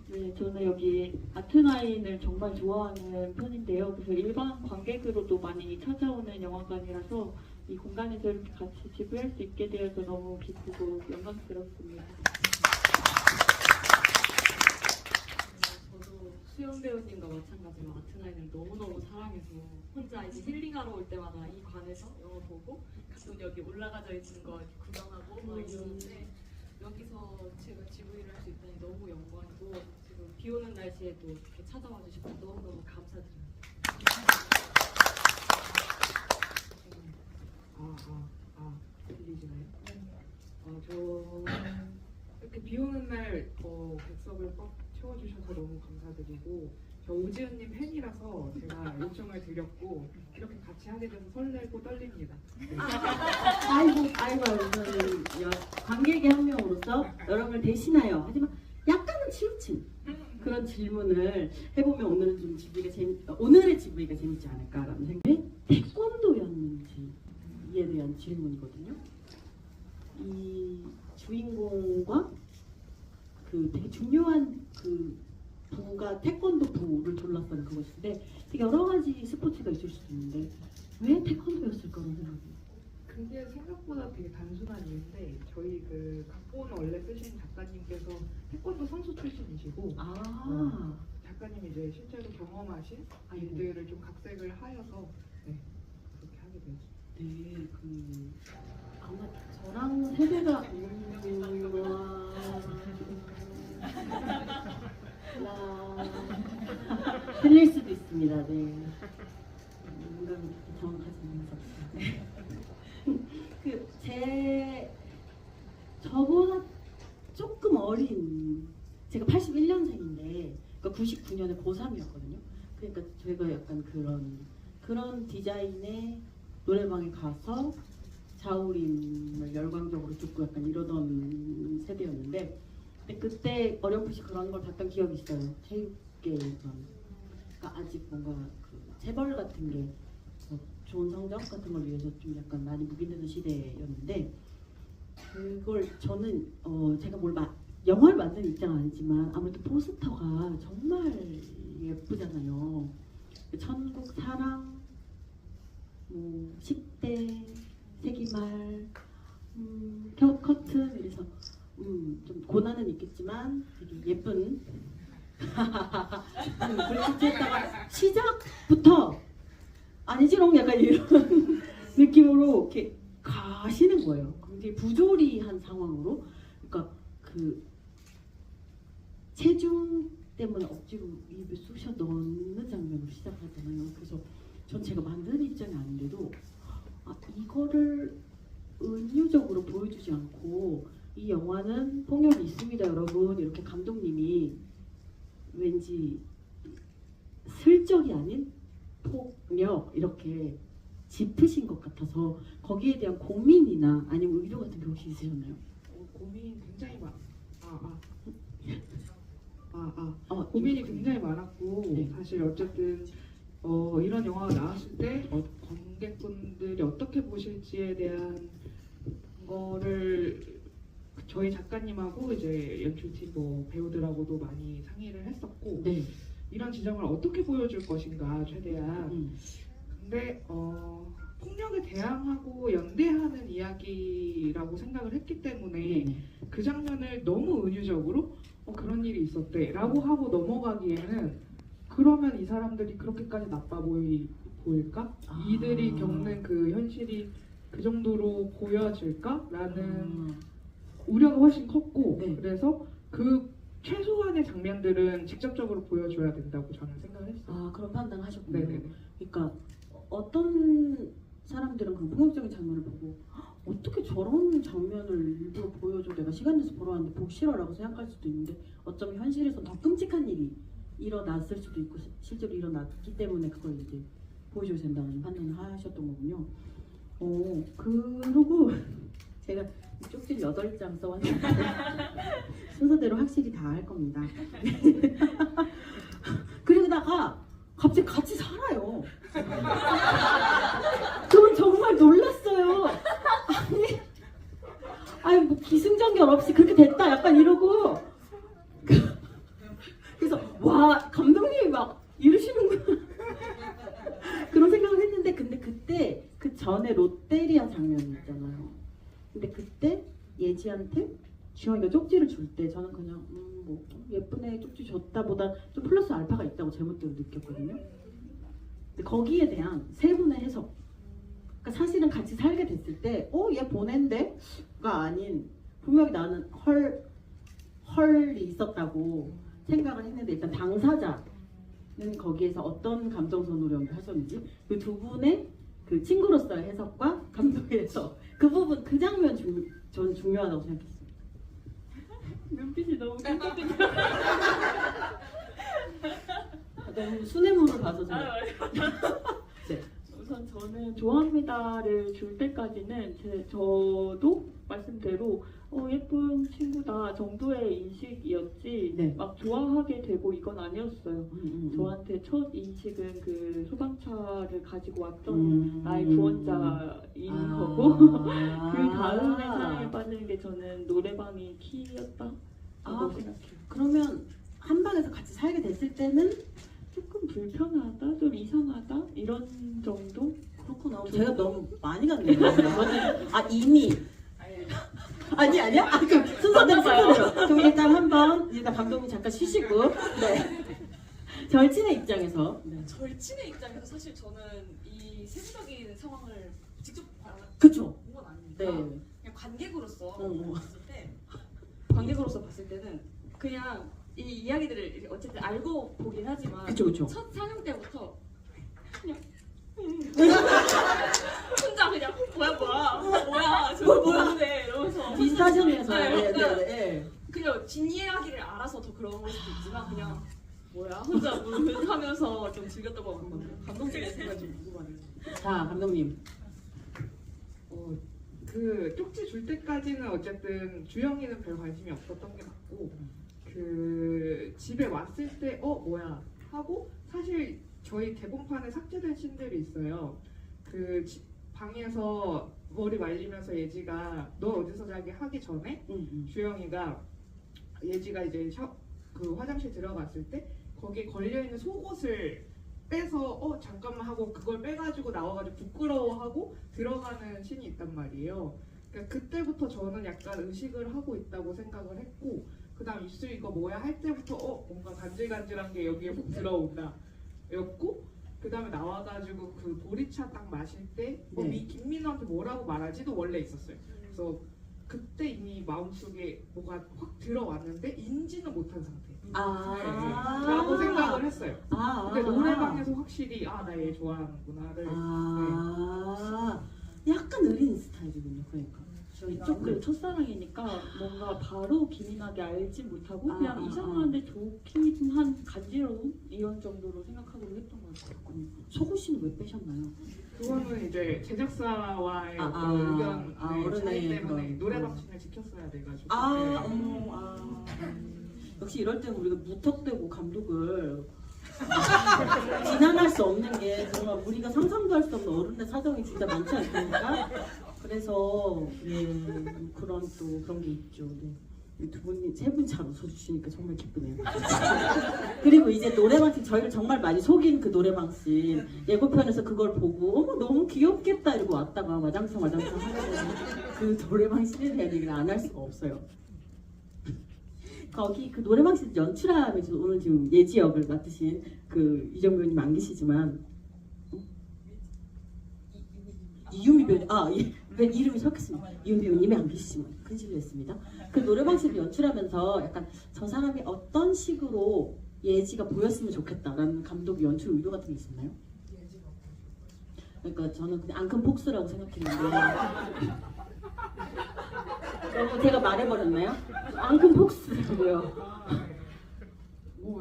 네, 저는 여기 아트나인을 정말 좋아하는 편인데요. 그래서 일반 관객으로도 많이 찾아오는 영화관이라서 이 공간에서 이렇게 같이 지부할 수 있게 되어서 너무 기쁘고 영광스럽습니다. 저도 수영 배우님과 마찬가지로 아트나인을 너무너무 사랑해서 혼자 이제 힐링하러 올 때마다 이 관에서 영화 보고 가끔 여기 올라가져 있는 거 이렇게 구경하고 막 이러는데 여기서 제가 GV를 할 수 있다니 너무 영광이고 지금 비 오는 날씨에도 이렇게 찾아와 주셔서 너무너무 감사드립니다. 들리시나요? 저 이렇게 비 오는 날 객석을 꽉 채워주셔서 너무 감사드리고 저 오지은님 팬이라서 제가 요청을 드렸고 이렇게 같이 하게 돼서 설레고 떨립니다. 아이고, 저는 관객의 한 명으로서 여러분을 대신하여 하지만 약간은 치우친 그런 질문을 해보면 오늘은 좀 오늘의 GV가 재밌지 않을까라는 생각이 태권도였는지에 대한 질문이거든요. 이 주인공과 그 되게 중요한 그 부가 태권도 부를 둘러싼 그것인데 되게 여러 가지 스포츠가 있을 수도 있는데 왜 태권도였을까라는 생각이. 그게 생각보다 되게 단순한 이유인데 저희 그 각본 원래 쓰신 작가님께서 태권도 선수 출신이시고 작가님이 이제 실제로 경험하신 일들을 좀 각색을 하여서 그렇게 하게 되었습니다. 네, 아마 저랑 세대가 틀릴 수도 있습니다. 네. 인간 정확하지 않아서. 저보다 조금 어린, 제가 81년생인데, 그러니까 99년에 고3이었거든요. 그러니까 저희가 약간 그런 디자인의 노래방에 가서 자우림을 열광적으로 듣고 약간 이러던 세대였는데, 근데 그때 어렴풋이 그런 걸 봤던 기억이 있어요. 체육계에서. 그러니까 아직 뭔가 그 재벌 같은 게 좋은 성적 같은 걸 위해서 좀 약간 많이 묵인되는 시대였는데, 그걸 저는 제가 영화를 만드는 입장은 아니지만 아무래도 포스터가 정말 예쁘잖아요. 천국 사랑, 10대, 세기말, 커튼, 이래서 좀 고난은 있겠지만 되게 예쁜 그렇게 했다가 시작부터 아니지롱 약간 이런 느낌으로 이렇게 가시는 거예요. 굉장히 부조리한 상황으로. 그러니까 그 체중 때문에 억지로 입에 쑤셔 넣는 장면으로 시작하잖아요. 그래서 전 제가 만드는 입장이 아닌데도 이거를 은유적으로 보여주지 않고 이 영화는 폭력이 있습니다 여러분, 이렇게 감독님이 왠지 슬쩍이 아닌 폭력 이렇게 짚으신 것 같아서 거기에 대한 고민이나 아니면 의도 같은 게 혹시 있으셨나요? 고민 굉장히 고민이 굉장히 많았고 네. 사실 어쨌든 이런 영화가 나왔을 때 관객분들이 어떻게 보실지에 대한 거를 저희 작가님하고 이제 연출팀 배우들하고도 많이 상의를 했었고 네. 이런 지점을 어떻게 보여줄 것인가 최대한 근데 폭력에 대항하고 연대하는 이야기라고 생각을 했기 때문에 그 장면을 너무 은유적으로 그런 일이 있었대 라고 하고 넘어가기에는 그러면 이 사람들이 그렇게까지 나빠 보일까? 이들이 겪는 그 현실이 그 정도로 보여질까? 라는 우려가 훨씬 컸고 그래서 그 최소한의 장면들은 직접적으로 보여줘야 된다고 저는 생각을 했어요. 그런 판단을 하셨군요. 네네네. 그러니까 어떤 사람들은 그런 폭력적인 장면을 보고 어떻게 저런 장면을 일부러 보여줘, 내가 시간 내서 보러 왔는데 보기 싫어라고 생각할 수도 있는데 어쩌면 현실에서 더 끔찍한 일이 일어났을 수도 있고 실제로 일어났기 때문에 그걸 이제 보여줘야 된다는 판단을 하셨던 거군요. 그리고 제가 쪽지 8장 써왔는데 순서대로 확실히 다 할 겁니다. 그러다가 갑자기 같이 살아요. 저는 정말 놀랐어요. 아니 뭐 기승전결 없이 그렇게 됐다 약간 이러고 주영이가 쪽지를 줄 때 저는 그냥 뭐 예쁜 애 쪽지 줬다보다 좀 플러스 알파가 있다고 제멋대로 느꼈거든요. 근데 거기에 대한 세 분의 해석. 그러니까 사실은 같이 살게 됐을 때, 얘 보낸데?가 아닌 분명히 나는 헐이 있었다고 생각을 했는데 일단 당사자는 거기에서 어떤 감정선으로 연기하셨는지 그 두 분의 그 친구로서의 해석과 감독의 해석 그 부분 그 장면 전 중요하다고 생각했어요. 눈빛이 너무 깜깜해요. 너무 수뇌물을 봐서 제가 네. 우선 저는 좋아합니다를 줄 때까지는 저도 말씀대로 예쁜 친구다 정도의 인식이었지 네. 막 좋아하게 되고 이건 아니었어요. 저한테 첫 인식은 그 소방차를 가지고 왔던 나의 구원자인 거고 그 다음에 사랑에 빠지는 게 저는 노래방이 키였다고 생각해요. 그러면 한 방에서 같이 살게 됐을 때는 조금 불편하다, 좀 이상하다 이런 정도? 그렇구나. 제가 너무 많이 갔네요. 이미 아니야? 그럼 순서대로. 그럼 일단 감독님 잠깐 쉬시고. 네. 절친의 입장에서. 네. 절친의 입장에서 사실 저는 이 세부적인 상황을 직접 그쵸. 본 건 아니니까 네. 그냥 관객으로서 어. 봤을 때는 그냥 이 이야기들을 어쨌든 알고 보긴 하지만 그쵸. 첫 상영 때부터 그냥 혼자 그냥 뭐야 저거 뭐야 이러면서 비슷하셨네요. 네. 그냥 뒷이야기를 알아서 더 그런 걸 수도 있지만 그냥 뭐야 혼자 하면서 좀 즐겼던 것 같거든요. 감독님의 생각이 좀 궁금하네요. 자, 감독님. 그 쪽지 줄 때까지는 어쨌든 주영이는 별 관심이 없었던 게 맞고 그 집에 왔을 때 뭐야 하고 사실 저희 대본판에 삭제된 씬들이 있어요. 그 방에서 머리 말리면서 예지가 너 어디서 자기 하기 전에 주영이가 예지가 이제 그 화장실 들어갔을 때 거기에 걸려 있는 속옷을 빼서 잠깐만 하고 그걸 빼가지고 나와가지고 부끄러워하고 들어가는 신이 있단 말이에요. 그러니까 그때부터 저는 약간 의식을 하고 있다고 생각을 했고 그다음 입술 이거 뭐야 할 때부터 뭔가 간질간질한 게 여기에 훅 들어온다 였고 그다음에 나와가지고 그 보리차 딱 마실 때 김민호한테 뭐라고 말하지도 원래 있었어요. 그래서 그때 이미 마음속에 뭐가 확 들어왔는데 인지는 못한 상태. 라고 생각을 했어요. 근데 노래방에서 확실히 나 얘 좋아하는구나를. 약간 느린 스타일이군요. 그러니까. 조금 첫사랑이니까 뭔가 바로 기민하게 알지 못하고 그냥 이상한데 좋긴 한 간지러움 이런 정도로 생각하고 했던 것 같아요. 속옷은 왜 빼셨나요? 그거는 이제 제작사와의 의견 차이 때문에 노래방 씬을 지켰어야 돼가지고. 역시 이럴 때는 우리가 무턱대고 감독을 비난할 수 없는 게 정말 우리가 상상도 할 수 없는 어른의 사정이 진짜 많지 않습니까? 그래서 그런 게 있죠. 네. 두 분이 세 분 잘 웃어주시니까 정말 기쁘네요. 그리고 이제 노래방 씬 저희를 정말 많이 속인 그 노래방 씬 예고편에서 그걸 보고 너무 귀엽겠다 이러고 왔다가 마장창 하는 그 노래방 씬에 대한 얘기를 안 할 수가 없어요. 거기 그 노래방 씬 연출하면서 오늘 지금 예지 역을 맡으신 그 이정 배우님 안 계시지만 이유미 배우 왜 이름이 섞였습니다. 이유미 배우님이 안 계시지만 큰 실례했습니다. 그 노래방 씬을 연출하면서 약간 저 사람이 어떤 식으로 예지가 보였으면 좋겠다라는 감독 연출 의도 같은 게 있었나요? 그러니까 저는 그냥 앙큼 폭스라고 생각했는데 너무 제가 말해버렸나요? 앙큼 폭스라고요.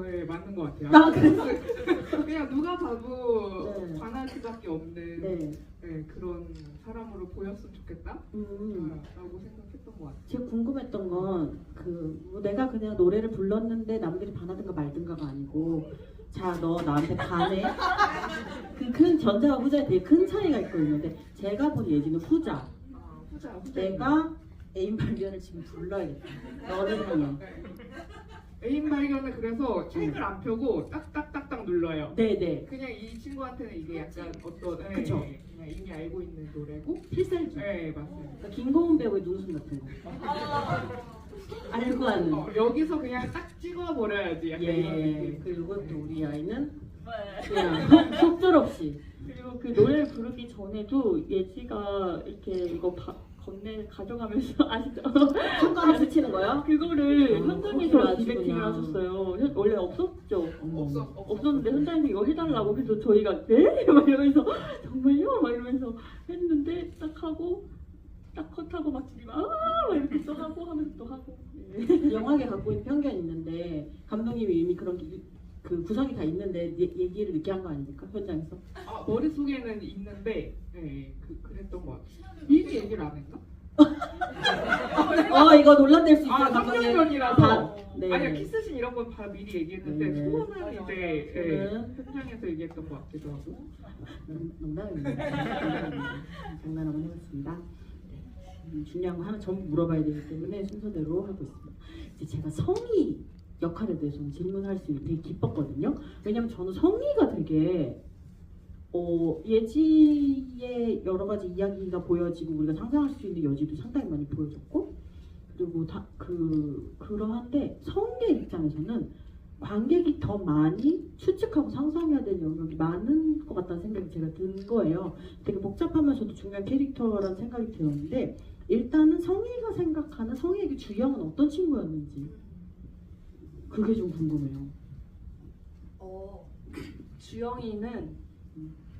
네, 맞는 것 같아요. 그래서 그냥 누가 봐도 네. 반할 수밖에 없는 네. 그런 사람으로 보였으면 좋겠다 라고 생각했던 것 같아요. 제가 궁금했던 건 뭐 내가 그냥 노래를 불렀는데 남들이 반하든가 말든가가 아니고 자 너 나한테 반해? 그 큰 전자와 후자에 되게 큰 차이가 있거든요. 근데 제가 본 예지는 후자. 후자. 내가 애인 발견을 지금 불러야겠다. 너를 향해. 애인 발견을 그래서 책을 안 펴고 딱딱딱딱 눌러요. 네네. 그냥 이 친구한테는 이게 약간 어떤 그쵸. 그냥 이미 알고 있는 노래고 필살기. 네 맞습니다. 그러니까 김고은 배우의 눈웃음 같은 거. 알고 하는. 여기서 그냥 딱 찍어버려야지. 약간 이런 예. 느낌. 그리고 또 우리 아이는 네. 그냥 속절없이. 그리고 그 노래를 부르기 전에도 예지가 이렇게 이거 건네 가져가면서 아시죠? 손가락 스치는 거요? 그거를 거기를 현장에서 아시구나. 디렉팅을 하셨어요. 원래 없었죠. 없어. 없었는데 현장에서 이거 해달라고 그래서 저희가 네? 막 이러면서 정말요? 막 이러면서 했는데 딱 하고 딱 컷하고 막 막 이렇게 써가고 하면서 또 하고 예. 영화계 갖고 있는 편견이 있는데 감독님이 이미 그런 그 구성이 다 있는데 얘기를 늦게 한 거 아닙니까? 현장에서? 머릿속에는 있는데 그랬던 것 같아요. 미리 얘기를 안 했나? 이거 논란될 수 있어요. 아, 감독님. 3년 전이라서. 다, 네. 아니요, 키스신 이런 건 다 미리 얘기했는데 네. 소원은 이제 저는 현장에서 얘기했던 것 같기도 하고. 농담입니다. 장난 한번 해봤습니다. 네. 중요한 거 하나 전부 물어봐야 되기 때문에 순서대로 하고 있습니다. 이제 제가 성희 역할에 대해서는 질문할 수 있는 되게 기뻤거든요. 왜냐면 저는 성희가 되게 예지의 여러 가지 이야기가 보여지고 우리가 상상할 수 있는 여지도 상당히 많이 보여줬고 그리고 그러한데 성희의 입장에서는 관객이 더 많이 추측하고 상상해야 되는 영역이 많은 것 같다는 생각이 제가 든 거예요. 되게 복잡하면서도 중요한 캐릭터라는 생각이 들었는데 일단은 성희가 생각하는 성희에게 주영은 어떤 친구였는지 그게 좀 궁금해요. 주영이는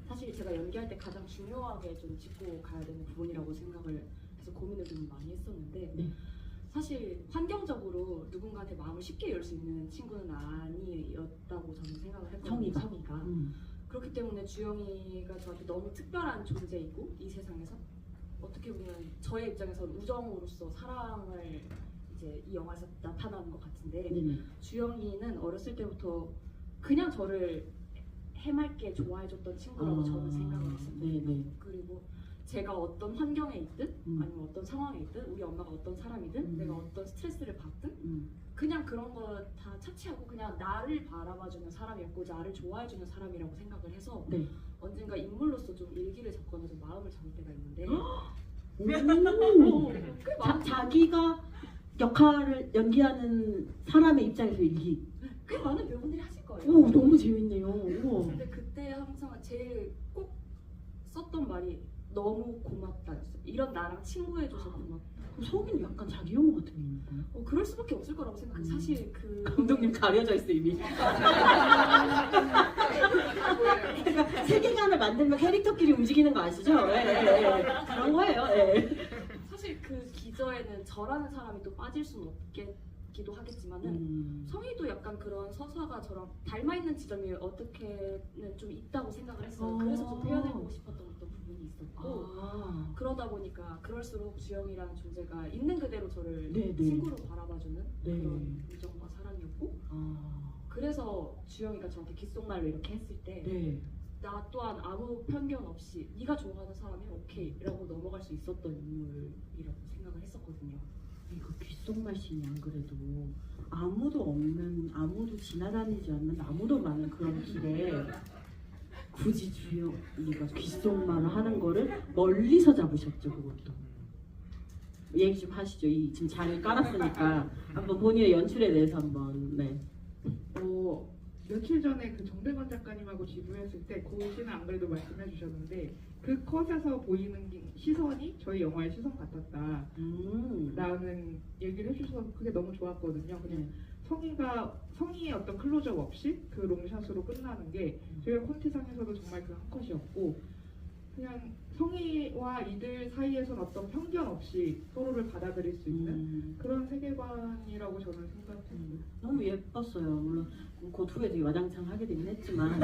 사실 제가 연기할 때 가장 중요하게 좀 짚고 가야 되는 부분이라고 생각을 해서 고민을 좀 많이 했었는데 네. 사실 환경적으로 누군가한테 마음을 쉽게 열 수 있는 친구는 아니었다고 저는 생각을 했거든요. 성희가. 그렇기 때문에 주영이가 저한테 너무 특별한 존재이고 이 세상에서 어떻게 보면 저의 입장에서는 우정으로서 사랑을 이제 이 영화에서 나타나는 것 같은데 네네. 주영이는 어렸을 때부터 그냥 저를 해맑게 좋아해줬던 친구라고 저는 생각을 했었거든요. 네네. 그리고 제가 어떤 환경에 있든 음. 아니면 어떤 상황에 있든 우리 엄마가 어떤 사람이든 내가 어떤 스트레스를 받든 그냥 그런 거 다 차치하고 그냥 나를 바라봐주는 사람이었고 나를 좋아해주는 사람이라고 생각을 해서 네. 언젠가 인물로서 좀 일기를 적거나 좀 마음을 잡을 때가 있는데 자기가 역할을 연기하는 사람의 입장에서 일기. 꽤 많은 배우분들이 하실 거예요. 오 너무 재밌네요. 우와. 근데 그때 항상 제일 꼭 썼던 말이 너무 고맙다였어요. 이런 나랑 친구해줘서 고맙다. 성인 약간 자기 혐오 같은 게 있는 거예요? 그럴 수밖에 없을 거라고 생각해요. 사실 그 감독님 가려져 있어 이미. 그러니까 세계관을 만들면 캐릭터끼리 움직이는 거 아시죠? 예. 그런 거예요. 예. 사실 그 기저에는 저라는 사람이 또 빠질 수는 없겠기도 하겠지만은 성희도 약간 그런 서사가 저랑 닮아 있는 지점이 어떻게는 좀 있다고 생각을 했어요. 그래서 좀 표현해보고 싶었던 어떤 부분이 있었고 그러다 보니까 그럴수록 주영이라는 존재가 있는 그대로 저를 네, 네. 친구로 바라봐주는 네. 그런 우정과 사랑이었고 그래서 주영이가 저한테 귓속말로 이렇게 했을 때 네. 나 또한 아무 편견 없이 네가 좋아하는 사람이 오케이 라고 넘어갈 수 있었던 인물이라고 생각을 했었거든요. 이거 귓속말 씬이 안 그래도 아무도 지나다니지 않는 아무도 많은 그런 길에 굳이 주영이가 귓속말을 하는 거를 멀리서 잡으셨죠 그것도. 얘기 좀 하시죠. 지금 장을 깔았으니까 한번 본인의 연출에 대해서 한번. 네. 며칠 전에 그 정대건 작가님하고 지부했을 때 그 시는 안 그래도 말씀해 주셨는데 그 컷에서 보이는 시선이 저희 영화의 시선 같았다 라는 얘기를 해주셔서 그게 너무 좋았거든요. 그냥 성희의 어떤 클로즈업 없이 그 롱샷으로 끝나는 게 저희가 콘티상에서도 정말 그 한 컷이었고 그냥 성희와 이들 사이에선 어떤 편견 없이 서로를 받아들일 수 있는 그런 세계관이라고 저는 생각합니다. 너무 예뻤어요. 물론 곧 후에 되게 와장창 하게 되긴 했지만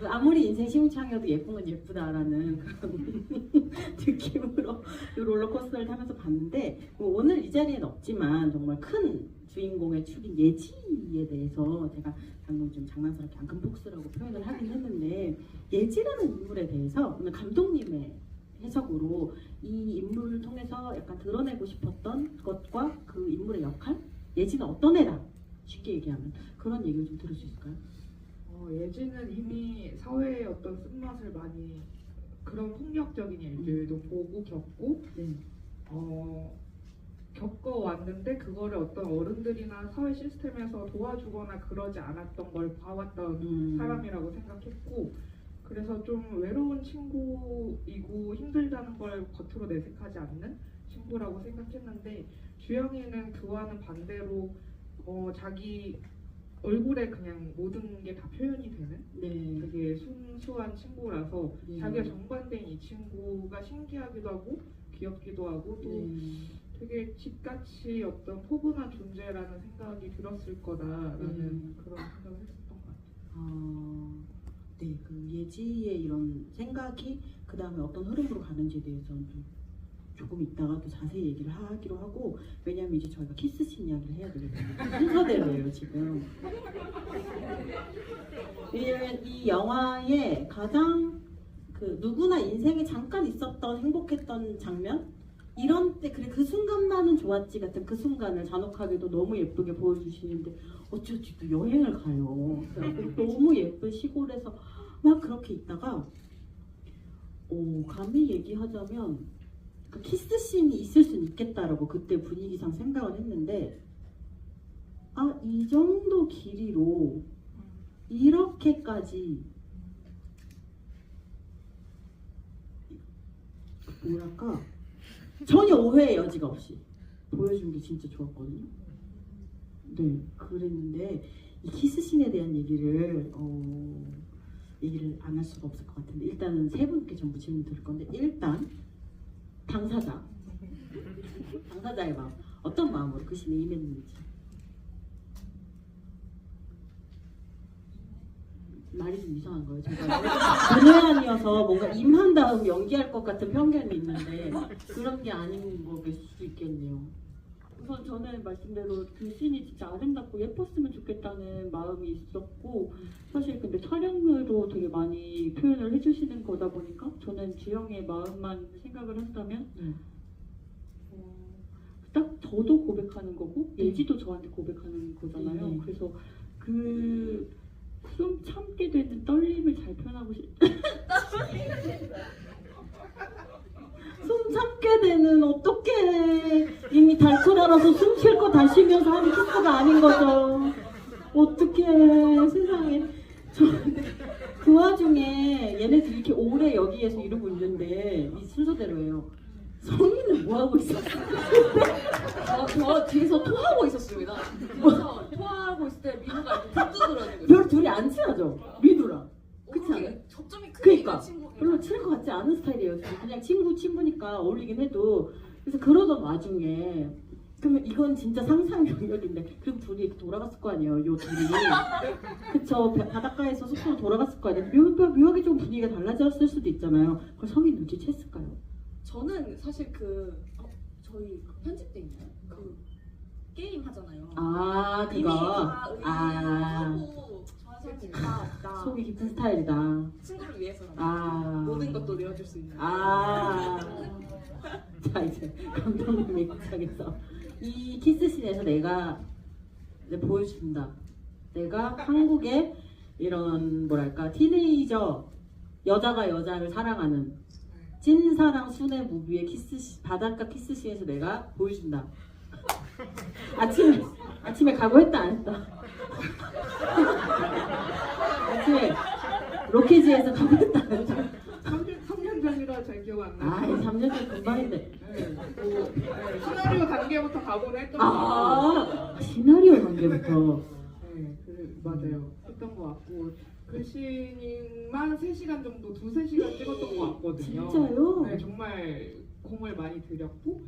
아무리 인생 시궁창이어도 예쁜 건 예쁘다라는 그런 느낌으로 이 롤러코스터를 타면서 봤는데 오늘 이 자리에는 없지만 정말 큰 주인공의 축인 예지에 대해서 제가 방금 좀 장난스럽게 앙큼폭스라고 표현을 하긴 했는데 예지라는 인물에 대해서 오늘 감독님의 해석으로 이 인물을 통해서 약간 드러내고 싶었던 것과 그 인물의 역할? 예지는 어떤 애다? 쉽게 얘기하면 그런 얘기를 좀 들을 수 있을까요? 예지는 이미 사회의 어떤 쓴맛을 많이 그런 폭력적인 일들도 보고 겪고 겪어왔는데 그거를 어떤 어른들이나 사회 시스템에서 도와주거나 그러지 않았던 걸 봐왔던 사람이라고 생각했고, 그래서 좀 외로운 친구이고 힘들다는 걸 겉으로 내색하지 않는 친구라고 생각했는데, 주영이는 그와는 반대로 자기 얼굴에 그냥 모든 게 다 표현이 되는 네. 되게 순수한 친구라서 네. 자기가 정반대인 이 친구가 신기하기도 하고 귀엽기도 하고 또 네. 되게 집같이 어떤 포근한 존재라는 생각이 들었을 거다라는 그런 생각을 했었던 것 같아요. 네, 그 예지의 이런 생각이 그 다음에 어떤 흐름으로 가는지에 대해서는 좀 조금 이따가 또 자세히 얘기를 하기로 하고, 왜냐면 이제 저희가 키스씬 이야기를 해야 되거든요. 순서대로예요 지금. 왜냐면 이 영화에 가장 그 누구나 인생에 잠깐 있었던 행복했던 장면, 이런 때 그래 그 순간만은 좋았지 같은 그 순간을 잔혹하게도 너무 예쁘게 보여주시는데, 어쩌지 또 여행을 가요. 그래갖고 너무 예쁜 시골에서 막 그렇게 있다가 감히 얘기하자면 그 키스씬이 있을 수는 있겠다라고 그때 분위기상 생각을 했는데, 이 정도 길이로 이렇게까지 뭐랄까 전혀 오해의 여지가 없이 보여준 게 진짜 좋았거든요. 네, 그랬는데 이 키스씬에 대한 얘기를 안 할 수가 없을 것 같은데, 일단은 세 분께 전부 질문 드릴 건데, 일단 당사자의 마음, 어떤 마음으로 그 씬에 임했는지. 말이 좀 이상한 거예요. 제가 문외한이어서 뭔가 임한 다음 연기할 것 같은 편견이 있는데 그런 게 아닌 거일 수도 있겠네요. 우선 저는 말씀대로 그 씬이 진짜 아름답고 예뻤으면 좋겠다는 마음이 있었고, 사실 근데 촬영으로 되게 많이 표현을 해주시는 거다 보니까 저는 주영의 마음만 생각을 한다면 딱 저도 고백하는 거고 예지도 저한테 고백하는 거잖아요. 그래서 그 숨 참게 되는 떨림을 잘 표현하고 숨 참게 되는, 어떡해. 이미 달콤하라서 숨 쉴 거 다 쉬면서 하는 키스가 아닌 거죠. 어떡해, 세상에. 그 와중에 얘네들 이렇게 오래 여기에서 이러고 있는데, 이 순서대로예요. 성인은 뭐하고 있었어? 저 뒤에서 토하고 있었습니다. 그래서 토하고 있을 때 민우가 이렇게 툭 별 둘이 안 친하죠? 미두랑. 그렇지 않아요? 뜨더라고요. 접점이 크게 그러니까 있는 친구. 별로 친할 것 같지 않은 스타일이에요. 그냥 친구니까 어울리긴 해도. 그래서 그러던 와중에, 그러면 이건 진짜 상상 영역인데, 그리고 둘이 이렇게 돌아갔을 거 아니에요, 요 둘이. 그쵸, 바닷가에서 숙소로 돌아갔을 거 아니에요. 묘하게 좀 분위기가 달라졌을 수도 있잖아요. 그걸 성인 눈치챘을까요? 저는 사실 저희 편집 때 있나요? 그 게임 하잖아요. 이미 그거. 다 의미하고 좋아하는 사람들이 다 없다. 속이 깊은 스타일이다. 친구를 위해서라면 모든 것도 내어줄 수 있는. 자, 이제 감독님의 입장에서 이 키스씬에서 내가 이제 보여준다. 내가 한국의 이런 뭐랄까 티네이저 여자가 여자를 사랑하는 찐사랑 순애 무비의 바닷가 키스씬에서 내가 보여준다. 아침에 각오했다 안 했다. 아침에 로케지에서 각오했다 안 했다. 3년 전이라 잘 기억 안 나요. 3년 전 금방인데. 시나리오 단계부터 각오를 했던 것 같아요. 시나리오 단계부터. 맞아요. 했던 것 같고, 그 씬만 3시간 정도, 2-3시간 찍었던 것 같거든요. 진짜요? 네, 정말 공을 많이 들였고,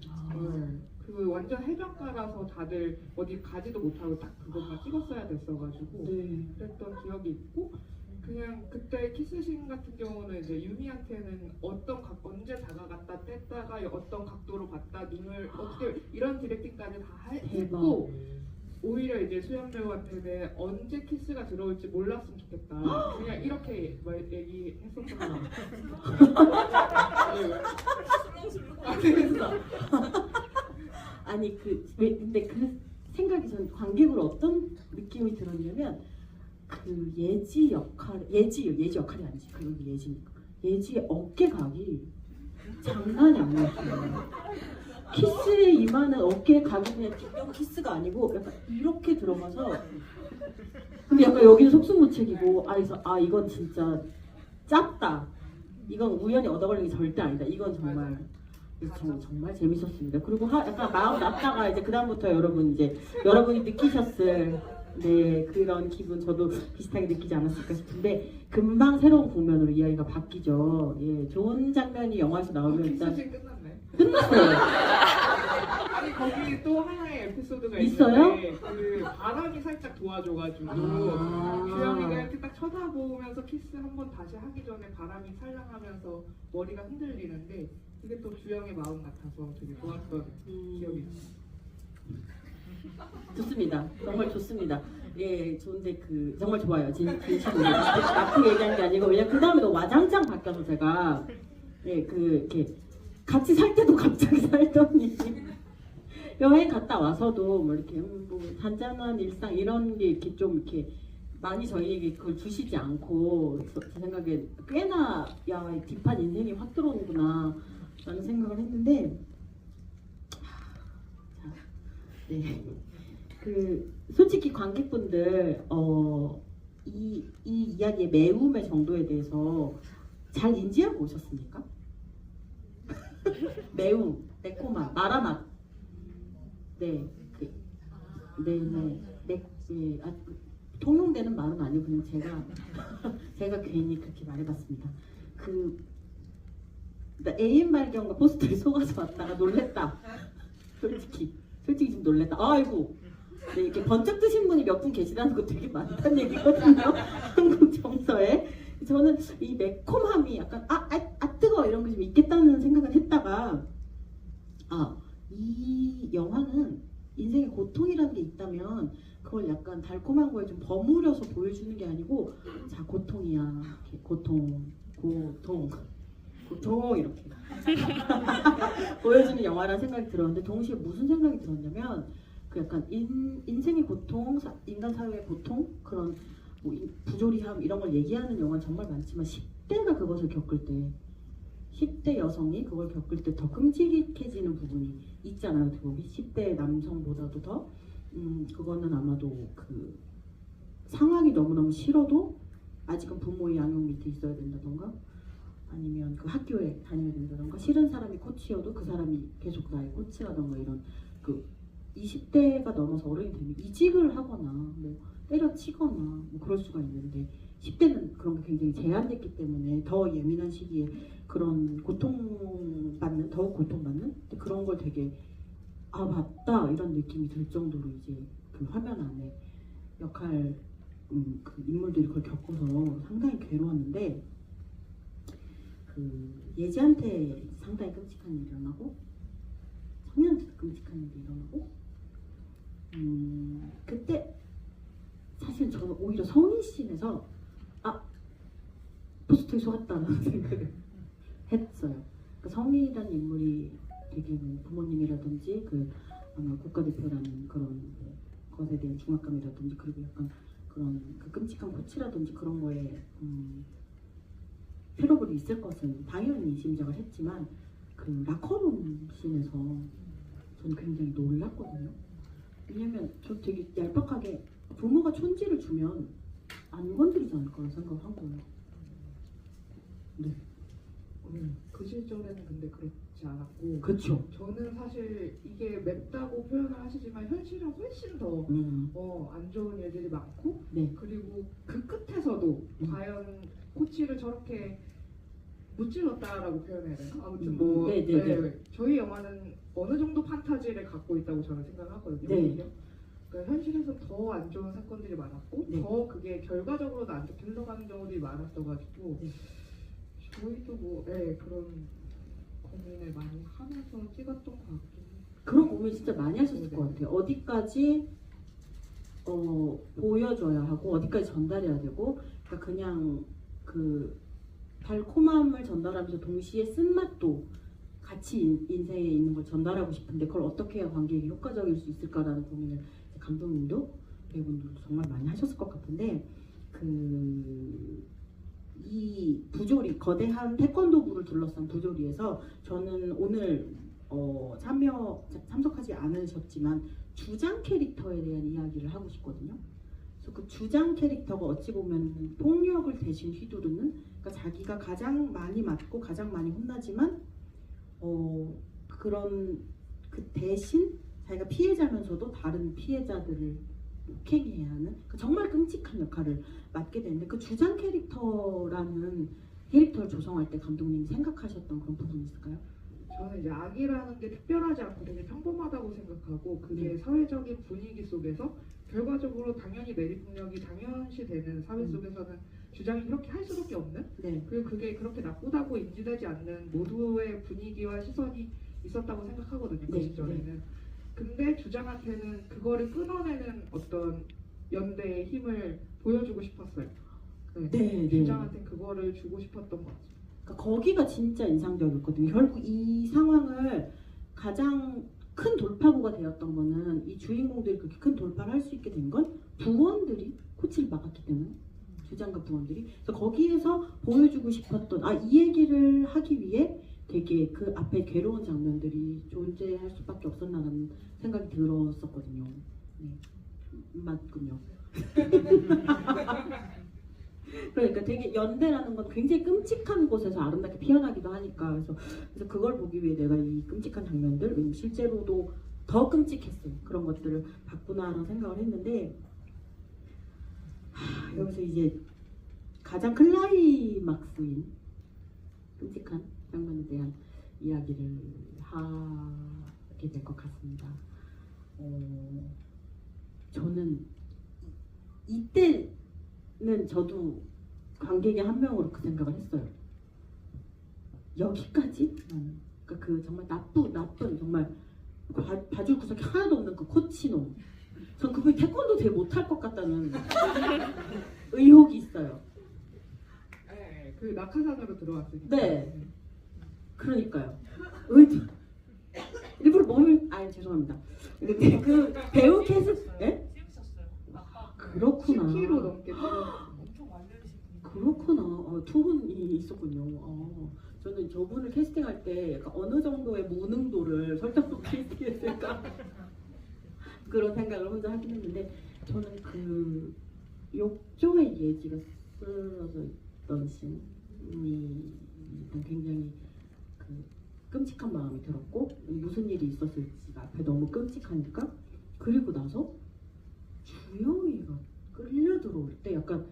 그 완전 해변가라서 다들 어디 가지도 못하고 딱 그것만 찍었어야 됐어가지고 그랬던 기억이 있고, 그냥 그때 키스씬 같은 경우는 이제 유미한테는 언제 다가갔다 뗐다가 어떤 각도로 봤다 눈을 어떻게 이런 디렉팅까지 다 했고, 오히려 이제 수연 배우한테는 언제 키스가 들어올지 몰랐으면 좋겠다. 그냥 이렇게 얘기했었던 것 같아요. 아니 근데 그 생각이 전 관객으로 어떤 느낌이 들었냐면, 그 예지 역할이 아니지, 그 예지니까 예지의 어깨각이 장난이 아니었어요. 키스의 이마는 어깨에 가기 그냥 뒷면 키스가 아니고 약간 이렇게 들어가서 근데 약간 여기는 속수무책이고 그래서 이건 진짜 짭다. 이건 우연히 얻어 걸린 게 절대 아니다. 이건 정말 정말 재밌었습니다. 그리고 약간 마음 났다가 이제 그다음부터 여러분이 느끼셨을 그런 기분 저도 비슷하게 느끼지 않았을까 싶은데 금방 새로운 국면으로 이야기가 바뀌죠. 예, 좋은 장면이 영화에서 나오면 일단 사실 끝났네. 끝났어요. 아니 거기 또 하나의 에피소드가 있어요? 있는데 그 바람이 살짝 도와줘가지고 아. 주영이가 이렇게 딱 쳐다보면서 키스 한번 다시 하기 전에 바람이 살랑하면서 머리가 흔들리는데 그게 또 주영의 마음 같아서 되게 좋았던 기억이 있어요. 좋습니다. 정말 좋습니다. 예, 좋은데 정말 좋아요. 진심으로 나쁘게 얘기하는 게 아니고 왜냐면 그 다음에 또 와장창 바뀌어서 제가 이렇게 같이 살 때도 갑자기 살더니 여행 갔다 와서도 뭐 이렇게 뭐 잔잔한 일상 이런 게 이렇게 좀 이렇게 많이 저희에게 그걸 주시지 않고 제 생각에 꽤나 딥한 인생이 확 들어오는구나 라는 생각을 했는데 솔직히 관객분들 이 이야기의 매움의 정도에 대해서 잘 인지하고 오셨습니까? 매움, 매콤한, 마라맛. 통용되는 말은 아니고 그냥 제가 괜히 그렇게 말해봤습니다. 애인 발견과 포스터에 속아서 왔다가 놀랬다. 솔직히 좀 놀랬다. 아이고. 이렇게 번쩍 드신 분이 몇 분 계시다는 거 되게 많다는 얘기거든요. 한국 정서에. 저는 이 매콤함이 약간 뜨거워 이런 게 좀 있겠다는 생각을 했다가 이 영화는 인생의 고통이라는 게 있다면 그걸 약간 달콤한 거에 좀 버무려서 보여주는 게 아니고 자 고통이야 고통 이렇게 보여주는 영화라는 생각이 들었는데 동시에 무슨 생각이 들었냐면 약간 인생의 고통, 인간 사회의 고통 그런 뭐 부조리함 이런 걸 얘기하는 영화는 정말 많지만 10대가 그것을 겪을 때 10대 여성이 그걸 겪을 때 더 끔찍해지는 부분이 있잖아요. 10대 남성보다도 더 그거는 아마도 상황이 너무너무 싫어도 아직은 부모의 양육 밑에 있어야 된다던가 아니면 학교에 다녀야 된다던가 싫은 사람이 코치여도 그 사람이 계속 나의 코치라던가 이런 20대가 넘어서 어른이 되면 이직을 하거나 뭐 때려치거나 뭐 그럴 수가 있는데 10대는 그런 게 굉장히 제한됐기 때문에 더 예민한 시기에 그런 더욱 고통받는 그런 걸 되게 맞다 이런 느낌이 들 정도로 이제 화면 안에 역할 인물들이 그걸 겪어서 상당히 괴로웠는데 예지한테 상당히 끔찍한 일이 일어나고 청년한테도 끔찍한 일이 일어나고 그때 사실 저는 오히려 성인씬에서 포스터에 속았다는 생각을 했어요. 성인이라는 인물이 되게 부모님이라든지 아마 국가대표라는 그런 것에 대한 중압감이라든지 그리고 약간 그런 끔찍한 코치라든지 그런 거에 트러블이 있을 것은 당연히 짐작을 했지만 라커룸 씬에서 저는 굉장히 놀랐거든요. 왜냐면 저 되게 얄팍하게 부모가 촌지를 주면 안 건드리지 않을 거라는 생각을 한 거예요. 네. 그 시절에는 근데 그렇지 않았고 그렇죠. 저는 사실 이게 맵다고 표현을 하시지만 현실은 훨씬 더 안 좋은 일들이 많고 네. 그리고 그 끝에서도 과연 코치를 저렇게 무찔렀다라고 표현해야 되나? 아무튼 저희 영화는 어느 정도 판타지를 갖고 있다고 저는 생각을 하거든요. 네. 그러니까 현실에서 더 안 좋은 사건들이 많았고 네. 더 그게 결과적으로도 안 좋게 흘러가는 경우들이 많았어가지고 네. 저희도 그런 고민을 많이 하면서 찍었던 것 같긴 해요. 그런 고민 진짜 많이 하셨을 것 같아요. 어디까지 보여줘야 하고 어디까지 전달해야 되고 그러니까 그냥 달콤함을 전달하면서 동시에 쓴맛도 같이 인생에 있는 걸 전달하고 싶은데 그걸 어떻게 해야 관객에게 효과적일 수 있을까라는 고민을 감독님도 배우분들도 정말 많이 하셨을 것 같은데 이 부조리 거대한 태권도부를 둘러싼 부조리에서 저는 오늘 참석하지 않으셨지만 주장 캐릭터에 대한 이야기를 하고 싶거든요. 그래서 그 주장 캐릭터가 어찌 보면 폭력을 대신 휘두르는, 그러니까 자기가 가장 많이 맞고 가장 많이 혼나지만 그런 그 대신 자기가 피해자면서도 다른 피해자들을 폭행해야 하는 정말 끔찍한 역할을 맡게 되는데, 그 주장 캐릭터라는 캐릭터를 조성할 때 감독님이 생각하셨던 그런 부분이 있을까요? 저는 이제 악이라는 게 특별하지 않고 되게 평범하다고 생각하고, 그게 사회적인 분위기 속에서 결과적으로 당연히 내리폭력이 당연시되는 사회 속에서는 주장이 그렇게 할 수밖에 없는, 네. 그리고 그게 그렇게 나쁘다고 인지되지 않는 모두의 분위기와 시선이 있었다고 생각하거든요. 그 네, 시절에는. 근데 주장한테는 그거를 끊어내는 어떤 연대의 힘을 보여주고 싶었어요. 네. 주장한테 그거를 주고 싶었던 것 같아요. 그러니까 거기가 진짜 인상적이었거든요. 결국 이 상황을 가장 큰 돌파구가 되었던 거는, 이 주인공들이 그렇게 큰 돌파를 할 수 있게 된 건 부원들이 코치를 막았기 때문에, 주장과 부원들이. 그래서 거기에서 보여주고 싶었던, 이 얘기를 하기 위해 되게 그 앞에 괴로운 장면들이 존재할 수밖에 없었나라는 생각이 들었었거든요. 네. 맞군요. 그러니까 되게 연대라는 건 굉장히 끔찍한 곳에서 아름답게 피어나기도 하니까, 그래서 그걸 보기 위해 내가 이 끔찍한 장면들, 왜냐면 실제로도 더 끔찍했어요. 그런 것들을 봤구나라는 생각을 했는데, 여기서 이제 가장 클라이막스인 끔찍한 장면에 대한 이야기를 하게 될 것 같습니다. 저는 이때는 저도 관객의 한 명으로 그 생각을 했어요. 여기까지? 그러니까 그 정말 나쁜 정말 봐줄 구석이 하나도 없는 그 코치놈. 전 그분이 태권도 되게 못할 것 같다는 의혹이 있어요. 네, 그 낙하산으로 들어왔으니까. 네. 그러니까요. 일부러 몸을 죄송합니다. 근데 그 배우 캐스 그렇구나. 10kg 넘게 그렇구나. 투혼이 있었군요. 저는 저분을 캐스팅할 때 약간 어느 정도의 무능도를 설정하고 캐스팅했을까 그런 생각을 혼자 하긴 했는데, 저는 그 욕조의 예지가 쓰러져 있던 씬이 굉장히 그 끔찍한 마음이 들었고, 무슨 일이 있었을지가 앞에 너무 끔찍하니까. 그리고 나서 주영이가 끌려 들어올 때 약간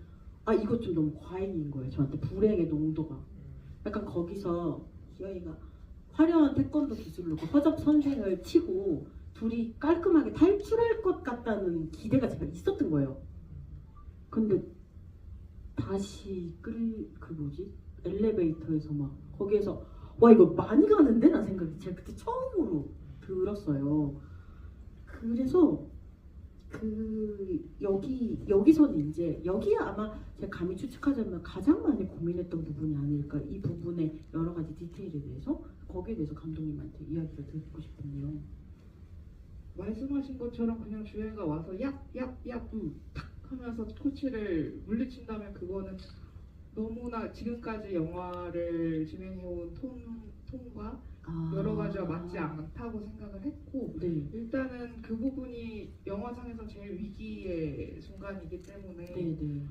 이것 좀 너무 과잉인 거예요. 저한테 불행의 농도가 약간 거기서 주영이가 화려한 태권도 기술로 그 허접 선생을 치고 둘이 깔끔하게 탈출할 것 같다는 기대가 제가 있었던 거예요. 근데 다시 엘리베이터에서 막 거기에서 와 이거 많이 가는데? 라는 생각이 제가 그때 처음으로 들었어요. 그래서 여기서는 이제 여기에 아마 제가 감히 추측하자면 가장 많이 고민했던 부분이 아닐까, 이 부분의 여러 가지 디테일에 대해서. 거기에 대해서 감독님한테 이야기를 듣고 싶은데요. 말씀하신 것처럼 그냥 주연이가 와서 얍얍얍 탁 하면서 코치를 물리친다면 그거는 너무나 지금까지 영화를 진행해온 톤과 여러 가지와 맞지 않다고 생각을 했고, 네. 일단은 그 부분이 영화상에서 제일 위기의 순간이기 때문에 네네.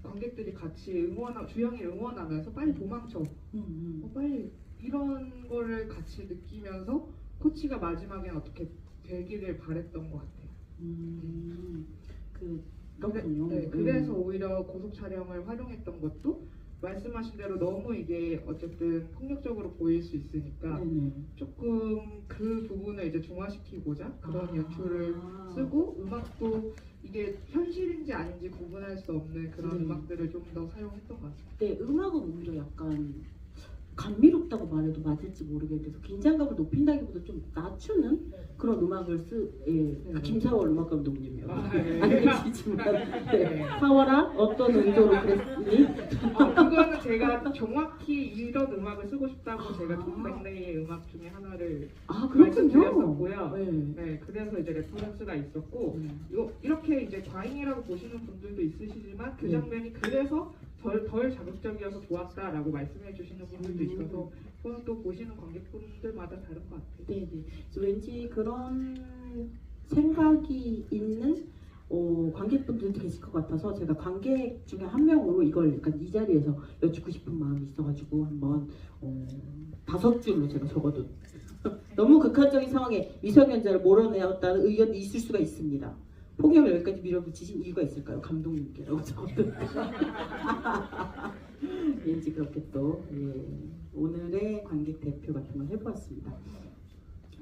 관객들이 같이 주영이를 응원하면서 빨리 도망쳐, 빨리 이런 거를 같이 느끼면서 코치가 마지막엔 어떻게 되기를 바랬던 것 같아요. 그렇군요. 네, 그래서 오히려 고속 촬영을 활용했던 것도 말씀하신 대로 너무 이게 어쨌든 폭력적으로 보일 수 있으니까 네네. 조금 그 부분을 이제 중화시키고자 그런 연출을 쓰고, 음악도 이게 현실인지 아닌지 구분할 수 없는 그런 음악들을 좀 더 사용했던 것 같아요. 네, 음악은 오히려 약간 감미롭다고 말해도 맞을지 모르겠는데 긴장감을 높인다기보다 좀 낮추는 그런 음악을 김사월 음악 감독님이요. 안 계시지만 사월아 어떤 의도로 그랬니? 그거는 제가 정확히 이런 음악을 쓰고 싶다고 제가 톰 맥레이의 음악 중에 하나를 말씀드렸었고요. 네, 그래서 이제 레퍼런스가 있었고, 이렇게 이제 과잉이라고 보시는 분들도 있으시지만 그 장면이 그래서 더 덜 자극적이어서 좋았다라고 말씀해 주시는 분들도 있어서 그건 또 보시는 관객분들마다 다른 것 같아요. 네네. 그래서 왠지 그런 생각이 있는 관객분들도 계실 것 같아서 제가 관객 중에 한 명으로 이걸 약간 이 자리에서 여쭙고 싶은 마음이 있어가지고 한번 5줄로 제가 적어도 너무 극한적인 상황에 미성년자를 몰아내었다는 의견이 있을 수가 있습니다. 폭력을 여기까지 밀어붙이신 이유가 있을까요? 감독님께라고 적어도 왠지 그렇게 또 오늘의 관객 대표 같은 걸 해보았습니다.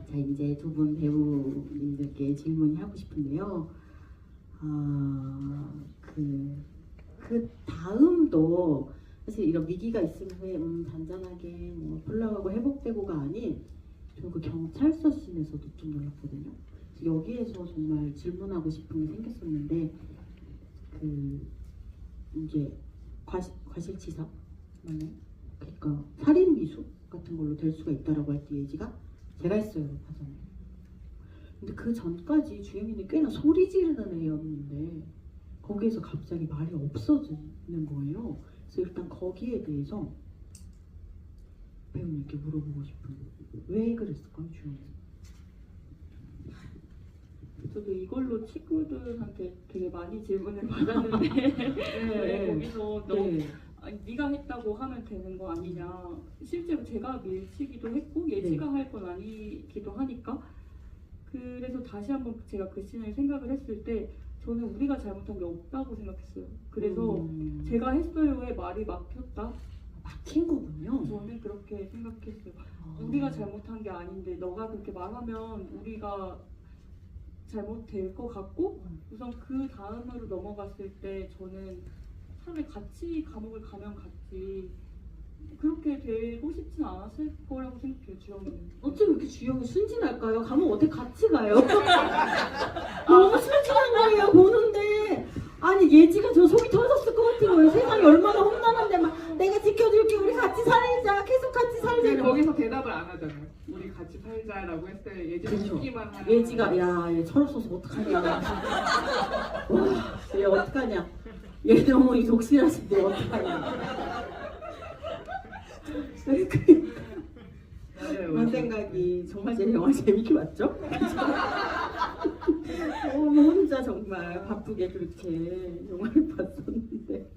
자, 이제 두 분 배우님들께 질문이 하고 싶은데요. 그 다음도 사실 이런 위기가 있으면 왜 잔잔하게 뭐 흘러가고 회복되고가 아닌 저는 그 경찰서 씬에서도 좀 놀랐거든요. 그래서 여기에서 정말 질문하고 싶은 게 생겼었는데 이제 과실치사 맞나요? 그러니까 살인 미수 같은 걸로 될 수가 있다라고 할 때 예지가 제가 했어요 하잖아요. 근데 그 전까지 주영이는 꽤나 소리 지르는 애였는데 거기에서 갑자기 말이 없어지는 거예요. 그래서 일단 거기에 대해서 배우님께 물어보고 싶은 왜 그랬을까요, 주영이? 저도 이걸로 친구들한테 되게 많이 질문을 받았는데 왜 거기서 너 아니, 네가 했다고 하면 되는 거 아니냐. 실제로 제가 밀치기도 했고 예지가 할 건 아니기도 하니까 그래서 다시 한번 제가 그 씬을 생각을 했을 때 저는 우리가 잘못한 게 없다고 생각했어요. 그래서 제가 했어요에 말이 막혔다. 막힌 거군요. 저는 그렇게 생각했어요. 우리가 잘못한 게 아닌데 너가 그렇게 말하면 우리가 잘못될 것 같고 우선 그 다음으로 넘어갔을 때 저는 차라리 같이 감옥을 가면 갔지 그렇게 되고 싶진 않았을 거라고 생각해요. 주영이는. 어쩜 이렇게 주영이 순진할까요? 가면 어떻게 같이 가요? 너무 순진한 거예요 보는데. 아니 예지가 저 속이 터졌을 것 같은 거예요. 세상이 얼마나 험난한데 막 내가 지켜줄게 우리 같이 살자 계속 같이 근데 살자. 거기서 대답을 안 하잖아요. 우리 같이 살자라고 했을 때 예지는 그렇죠. 죽기만 하는. 예지가 야얘 철없어서 어떡하냐. 와얘 어떡하냐. 얘 너무 이 독실하신데 어떡하냐. 그런 생각이 정말 제 영화 재밌게 봤죠? 혼자 정말 바쁘게 그렇게 영화를 봤었는데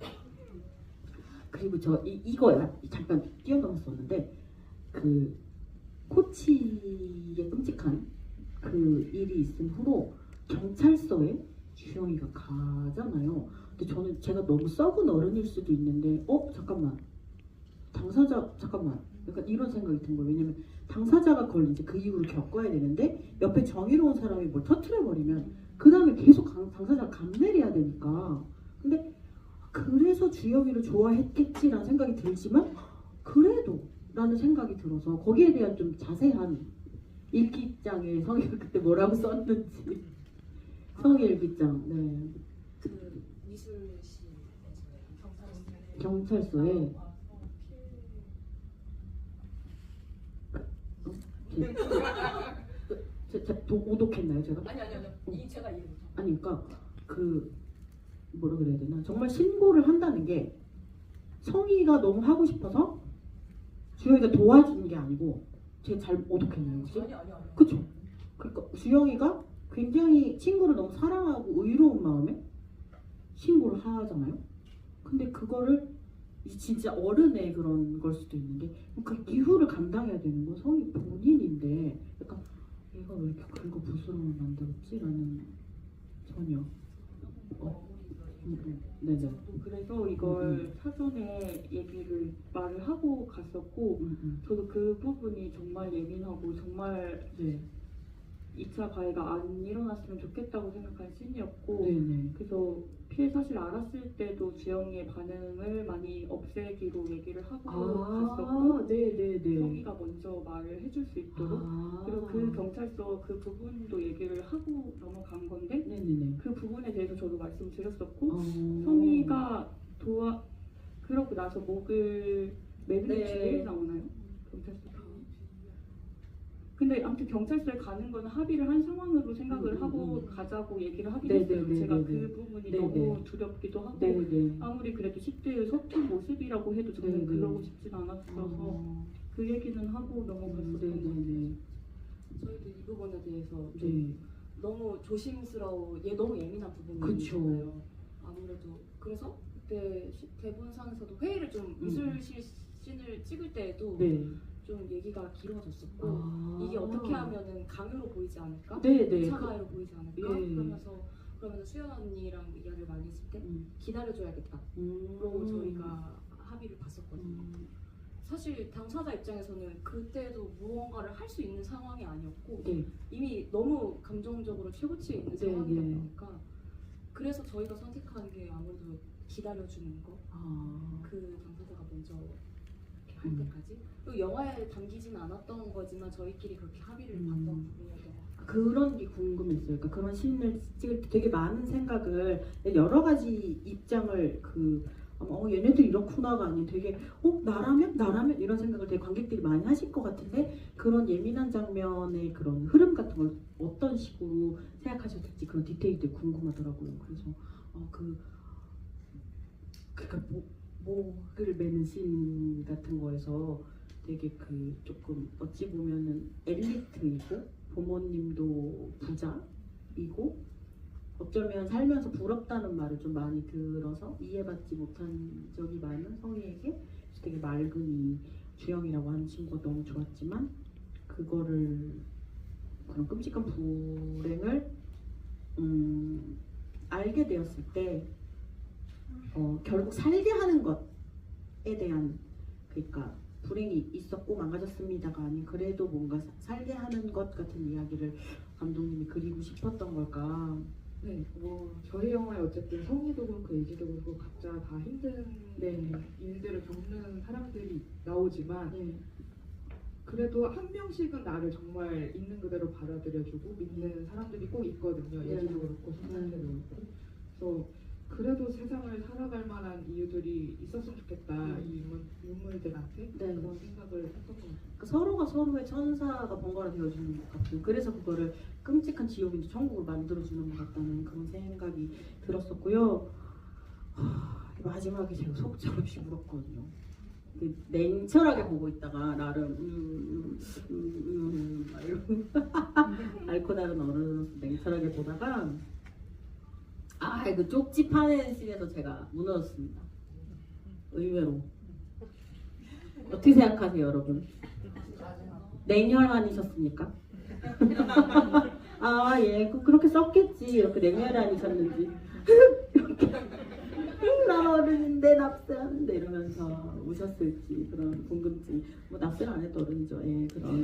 그리고 저 이거야 잠깐 뛰어넘었었는데 그 코치의 끔찍한 그 일이 있은 후로 경찰서에 주영이가 가잖아요. 근데 저는 제가 너무 썩은 어른일 수도 있는데 잠깐만 당사자 잠깐만 약간 이런 생각이 든 거예요. 왜냐면 당사자가 그걸 이제 그 이후로 겪어야 되는데 옆에 정의로운 사람이 뭘 터트려버리면 그 다음에 계속 당사자가 감내해야 되니까. 근데 그래서 주영이를 좋아했겠지라는 생각이 들지만 그래도 라는 생각이 들어서 거기에 대한 좀 자세한 일기장에 성희가 그때 뭐라고 썼는지 성희 일기장. 네. 그 미술실 경찰서에 오독했나요 제가? 아니 제가 이해 못해요. 아니 그러니까 그 뭐라 그래야 되나 정말 신고를 한다는 게 성희가 너무 하고 싶어서 주영이가 도와주는 게 아니고 제가 잘 오독했나요 혹시? 아니 그쵸? 그러니까 주영이가 굉장히 친구를 너무 사랑하고 의로운 마음에 신고를 하잖아요. 근데 그거를 진짜 어른의 그런 걸 수도 있는데 그 이후를 감당해야 되는 건 성희 본인인데 약간 얘가 왜 이렇게 긁어 부스럼을 만들었지라는 전혀 네네. 그래서 이걸 사전에 말을 하고 갔었고 저도 그 부분이 정말 예민하고 정말 네. 2차 가해가 안 일어났으면 좋겠다고 생각한 씬이었고 네네. 그래서 피해 사실 알았을 때도 주영이의 반응을 많이 없애기로 얘기를 하고 갔었고 네네네. 성희가 먼저 말을 해줄 수 있도록 그리고 그 경찰서 그 부분도 얘기를 하고 넘어간 건데 네네네. 그 부분에 대해서 저도 말씀드렸었고 성희가 그러고 나서 목을 매듭을 네. 지게 나오나요? 경찰서 근데 아무튼 경찰서에 가는 건 합의를 한 상황으로 생각을 하고 가자고 얘기를 하긴 했어요. 제가 그 부분이 너무 두렵기도 하고 아무리 그래도 10대의 서툰 모습이라고 해도 저는 그러고 싶진 않았어서 그 얘기는 하고 넘어갔었던 것 같아요. 저희도 이 부분에 대해서 좀 너무 얘 너무 예민한 부분이 있잖아요. 아무래도 그래서 그때 대본상에서도 회의를 좀 미술실 씬을 찍을 때에도 좀 얘기가 길어졌었고 이게 어떻게 하면은 강요로 보이지 않을까? 차가요로 보이지 않을까? 그러면서 수연 언니랑 이야기를 많이 했을 때 기다려줘야겠다로 저희가 합의를 봤었거든요. 사실 당사자 입장에서는 그때도 무언가를 할 수 있는 상황이 아니었고 이미 너무 감정적으로 최고치에 있는 상황이다 보니까 그래서 저희가 선택한 게 아무래도 기다려주는 거. 그 당사자가 먼저 할 때까지. 또 영화에 담기진 않았던 거지만 저희끼리 그렇게 합의를 봤던 부분이었던 것 같아요. 그런 게 궁금했어요. 그러니까 그런 씬을 찍을 때 되게 많은 생각을 여러 가지 입장을 얘네들 이렇구나가 아닌 되게 나라면 이런 생각을 되게 관객들이 많이 하실 것 같은데 그런 예민한 장면의 그런 흐름 같은 걸 어떤 식으로 생각하셨을지 그런 디테일들이 궁금하더라고요. 그래서 그러니까 목을 매는 씬 같은 거에서 되게 조금 어찌 보면은 엘리트이고 부모님도 부자이고 어쩌면 살면서 부럽다는 말을 좀 많이 들어서 이해받지 못한 적이 많은 성희에게 되게 맑은이 주영이라고 하는 친구가 너무 좋았지만 그런 끔찍한 불행을 알게 되었을 때 결국 살게 하는 것에 대한 그러니까 불행이 있었고 망가졌습니다가 아닌 그래도 뭔가 살게 하는 것 같은 이야기를 감독님이 그리고 싶었던 걸까? 저희 영화에 어쨌든 성희도 그렇고 예지도 그렇고 각자 다 힘든 일들을 겪는 사람들이 나오지만 그래도 한 명씩은 나를 정말 있는 그대로 받아들여주고 믿는 사람들이 꼭 있거든요. 예지도 그렇고 성희도 그렇고. 그래서 그래도 세상을 살아갈 만한 이유들이 있었으면 좋겠다. 이 인물들한테 그런 생각을 했던 것 같아요. 그러니까 서로가 서로의 천사가 번갈아 되어주는 것 같고 그래서 그거를 끔찍한 지옥인지 천국을 만들어주는 것 같다는 그런 생각이 들었었고요. 마지막에 제가 속절없이 울었거든요. 냉철하게 보고 있다가 나름 앓고 나른 어른으로서 냉철하게 보다가 그 쪽지 파는 씬에서 제가 무너졌습니다. 의외로. 어떻게 생각하세요, 여러분? 냉혈한이셨습니까? 그렇게 썼겠지. 이렇게 냉혈한이셨는지. 이렇게 나 어른인데 납세하는데 이러면서 우셨을지 그런 궁금증. 납세를 안 해도 어른이죠. 그렇죠.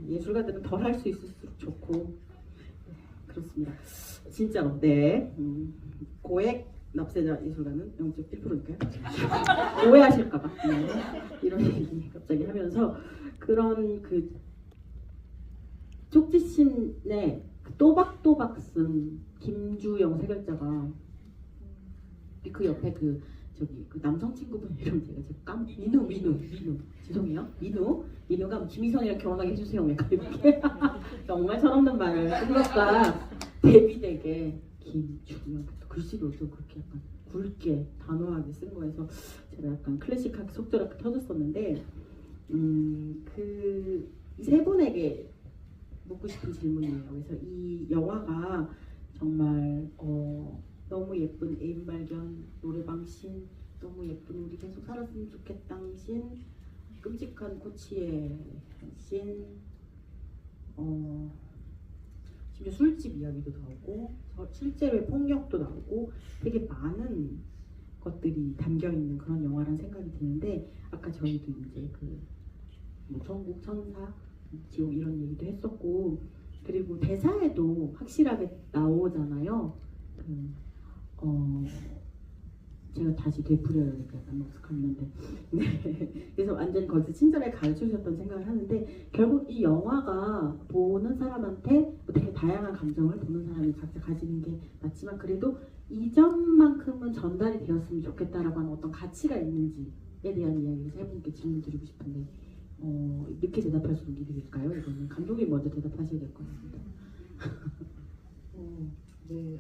예술가들은 덜 할 수 있을수록 좋고 그렇습니다. 진짜로 고액 납세자 예술가는 0.1%니까요. 오해하실까봐 이런 얘기 갑자기 하면서 그런 쪽지씬에 또박또박 쓴 김주영 세결자가 그 옆에 그 남성 친구분 이름 제가 민우 죄송해요. 민우가 김희선이랑 결혼하게 해주세요. 이렇게 정말 철없는 말을 쓴 것과 대비되게 김주영 글씨도 좀 그렇게 약간 굵게 단호하게 쓴 거에서 제가 약간 클래식하게 속절하게 터졌었는데 그 세 분에게 묻고 싶은 질문이에요. 그래서 이 영화가 정말 너무 예쁜 애인 발견 노래방 씬, 너무 예쁜 우리 계속 살았으면 좋겠다 씬, 끔찍한 코치의 씬, 심지어 술집 이야기도 나오고 실제로의 폭력도 나오고 되게 많은 것들이 담겨 있는 그런 영화라는 생각이 드는데 아까 저희도 이제 천국, 천사, 지옥 이런 얘기도 했었고 그리고 대사에도 확실하게 나오잖아요. 제가 다시 되풀이하려니까 약간 녹색했는데 그래서 완전 거기서 친절하게 가르쳐주셨던 생각을 하는데 결국 이 영화가 보는 사람한테 되게 다양한 감정을 보는 사람이 각자 가지는 게 맞지만 그래도 이 점만큼은 전달이 되었으면 좋겠다라고 하는 어떤 가치가 있는지 대한 이야기를 세 분께 질문 드리고 싶은데 늦게 대답할수록 일이 될까요? 이거는 감독님 먼저 대답하셔야 될 것 같습니다. 네.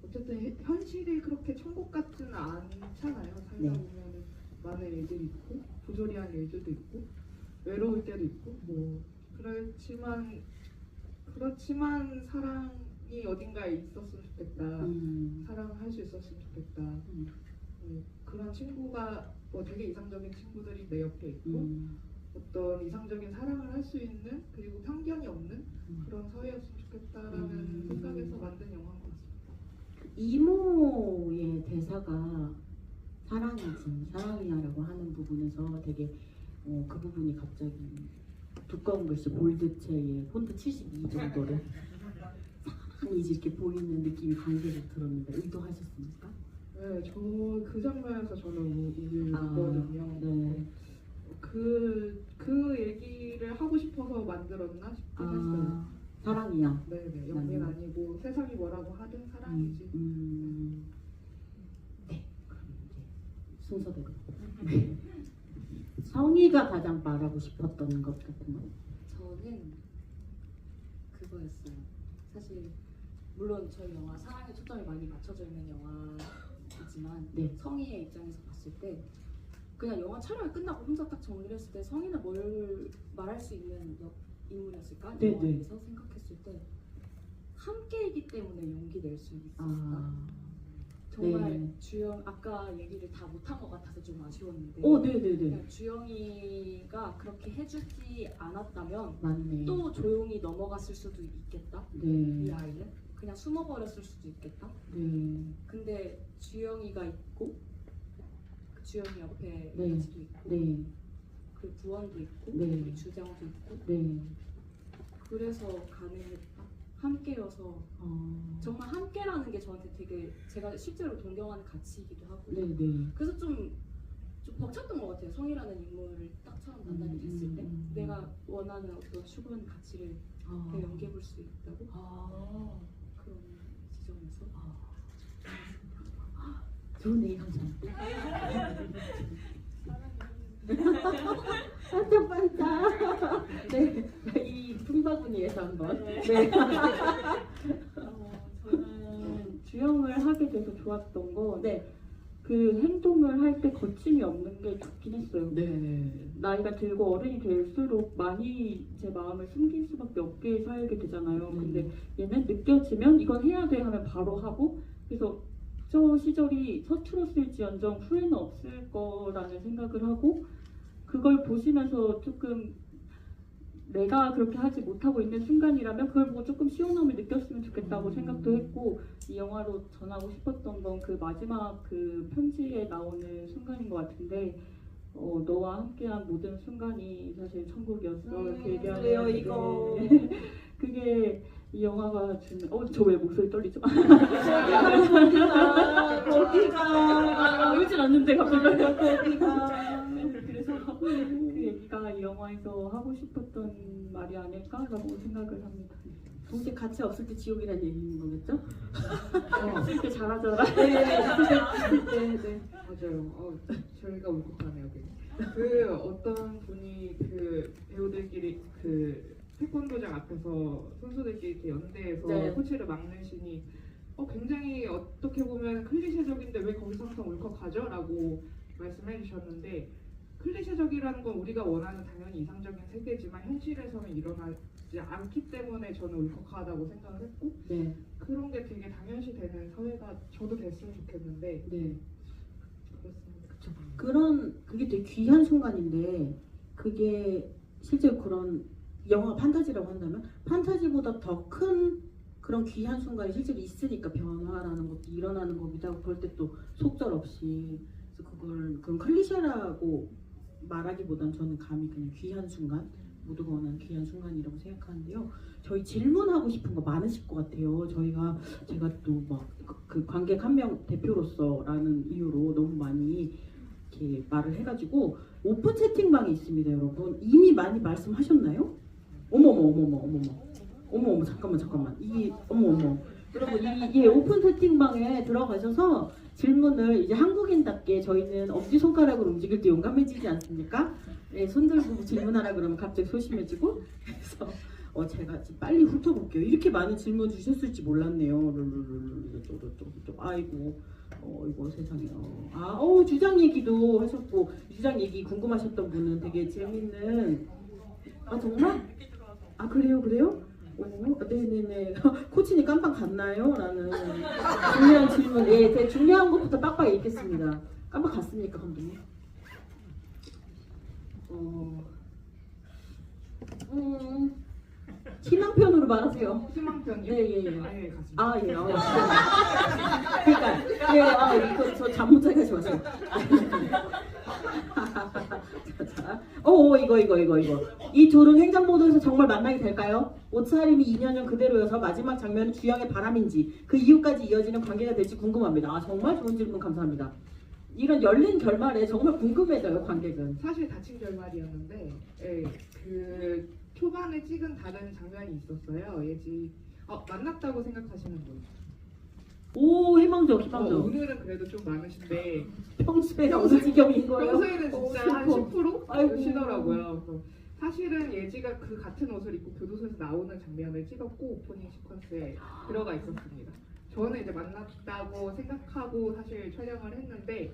어쨌든 현실이 그렇게 천국 같지는 않잖아요. 살다 네. 보면은 많은 일들이 있고 부조리한 일들도 있고 외로울 때도 있고 뭐 그렇지만 사랑이 어딘가에 있었으면 좋겠다. 사랑할 수 있었으면 좋겠다. 그런 친구가 뭐 되게 이상적인 친구들이 내 옆에 있고 어떤 이상적인 사랑을 할 수 있는 그리고 편견이 없는 그런 사회였으면 좋겠다라는 생각에서 만든 영화인 것 같습니다. 이모의 대사가 사랑이야라고 하는 부분에서 되게 그 부분이 갑자기 두꺼운 글씨 볼드체에 폰트 72 정도를 사랑이 이렇게 보이는 느낌이 관계를 들었는데 의도하셨습니까? 네, 저 그 장면에서 저는 울거든요. 네. 그 얘기를 하고 싶어서 만들었나 싶긴 했어요. 사랑이야. 네네, 연기는 아니고 세상이 뭐라고 하든 사랑이지. 네, 그럼 이제 순서대로. 성희가 가장 말하고 싶었던 것 같은 거. 저는 그거였어요. 사실 물론 저희 영화 사랑에 초점이 많이 맞춰져 있는 영화이지만 네. 성희의 입장에서 봤을 때 그냥 영화 촬영이 끝나고 혼자 딱 정리를 했을 때 성희는 뭘 말할 수 있는 인물이었을까? 네, 영화에서 생각했을 때 함께이기 때문에 용기 낼 수 있었다. 정말 네. 주영 아까 얘기를 다 못한 것 같아서 좀 아쉬웠는데 네네네. 그냥 주영이가 그렇게 해주지 않았다면 맞네. 또 조용히 넘어갔을 수도 있겠다. 이 네. 아이는 그냥 숨어버렸을 수도 있겠다. 네. 근데 주영이가 있고 그 주영이 옆에 네. 예지도 있고 네. 그 부원도 있고 네. 우리 주장도 있고 네. 그래서 가능했다. 함께여서 정말 함께라는 게 저한테 되게 제가 실제로 동경하는 가치이기도 하고 네네. 그래서 좀 벅찼던 것 같아요. 성이라는 인물을 딱 처음 만나게 됐을 때 내가 원하는 어떤 추구하는 가치를 내가 연기해볼 수 있다고 그런 지점에서 좋은 얘기 감사합니다. 반짝반짝. 네, 이 풍바구니에서 한번. 네. 저는 주영을 하게 돼서 좋았던 거 네. 그 행동을 할 때 거침이 없는 게 좋긴 했어요. 네. 나이가 들고 어른이 될수록 많이 제 마음을 숨길 수밖에 없게 살게 되잖아요. 근데 얘는 느껴지면 이건 해야 돼 하면 바로 하고 그래서 저 시절이 서툴었을지언정 후회는 없을 거라는 생각을 하고 그걸 보시면서 조금 내가 그렇게 하지 못하고 있는 순간이라면 그걸 보고 조금 시원함을 느꼈으면 좋겠다고 생각도 했고 이 영화로 전하고 싶었던 건 그 마지막 그 편지에 나오는 순간인 것 같은데 너와 함께한 모든 순간이 사실 천국이었어 이렇게 얘기하는 그래요 이거. 그게 이 영화가 주는 저 왜 목소리 떨리죠? 거기가 울진 않는데 갑자기 거기가 그래서 그 얘기가 이 영화에서 하고 싶었던 말이 아닐까라고 생각을 합니다. 도저히 같이 없을 때 지옥이라는 얘기인 거겠죠? 쓸 때 잘하잖아. 네. 맞아요. 저희가 울컥하네요. 그 어떤 분이 그 배우들끼리 그 태권도장 앞에서 선수들끼리 이렇게 연대해서 네. 코치를 막는 신이 굉장히 어떻게 보면 클리셰적인데 왜 거기서 항상 울컥하죠? 라고 말씀해 주셨는데 클리셰적이라는 건 우리가 원하는 당연히 이상적인 세계지만 현실에서는 일어나지 않기 때문에 저는 울컥하다고 생각을 했고 네. 그런 게 되게 당연시되는 사회가 저도 됐으면 좋겠는데 네. 그렇습니다. 그게 되게 귀한 순간인데 그게 실제로 그런 영화 판타지라고 한다면 판타지보다 더 큰 그런 귀한 순간이 실제로 있으니까 변화라는 것도 일어나는 거기도 하고 그럴 때 또 속절없이 그래서 그런 클리셰라고 말하기보단 저는 감히 그냥 귀한 순간 모두가 원하는 귀한 순간이라고 생각하는데요. 저희 질문하고 싶은 거 많으실 것 같아요. 제가 또 막 그 관객 한 명 대표로서라는 이유로 너무 많이 이렇게 말을 해가지고 오픈 채팅방이 있습니다, 여러분. 이미 많이 말씀하셨나요? 어머 잠깐만. 어머 여러분 이 오픈 채팅방에 들어가셔서 질문을 이제 한국인답게 저희는 엄지 손가락으로 움직일 때 용감해지지 않습니까? 네, 손 들고 질문하라 그러면 갑자기 소심해지고 그래서 제가 지금 빨리 훑어볼게요. 이렇게 많은 질문 주셨을지 몰랐네요. 아이고 이거 세상에. 주장 얘기도 하셨고 주장 얘기 궁금하셨던 분은 되게 재밌는 정말? 그래요? 네네네. 코치님 깜빡 갔나요? 라는 중요한 질문. 예, 되게 중요한 것부터 빡빡 읽겠습니다. 깜빡 갔습니까, 감독님? 희망편으로 말하세요. 희망편이요? 네, 예. 네, 갔습니다. 그러니까, 이거 저 잠못 자게 하지 마세요. 자, 이거. 이 둘은 횡단보도에서 정말 만나게 될까요? 옷차림이 2년 전 그대로여서 마지막 장면은 주영의 바람인지 그 이후까지 이어지는 관계가 될지 궁금합니다. 정말 좋은 질문 감사합니다. 이런 열린 결말에 정말 궁금해져요, 관객은. 사실 다친 결말이었는데 그 초반에 찍은 다른 장면이 있었어요. 예지 만났다고 생각하시는 분. 오, 희망적. 오늘은 그래도 좀 많으신데 평소에 어느 지경인 거예요? 평소에는 진짜 한 10% 아이고. 시더라고요. 그래서 사실은 예지가 그 같은 옷을 입고 교도소에서 나오는 장면을 찍었고 오프닝 시퀀스에 들어가 있었습니다. 저는 이제 만났다고 생각하고 사실 촬영을 했는데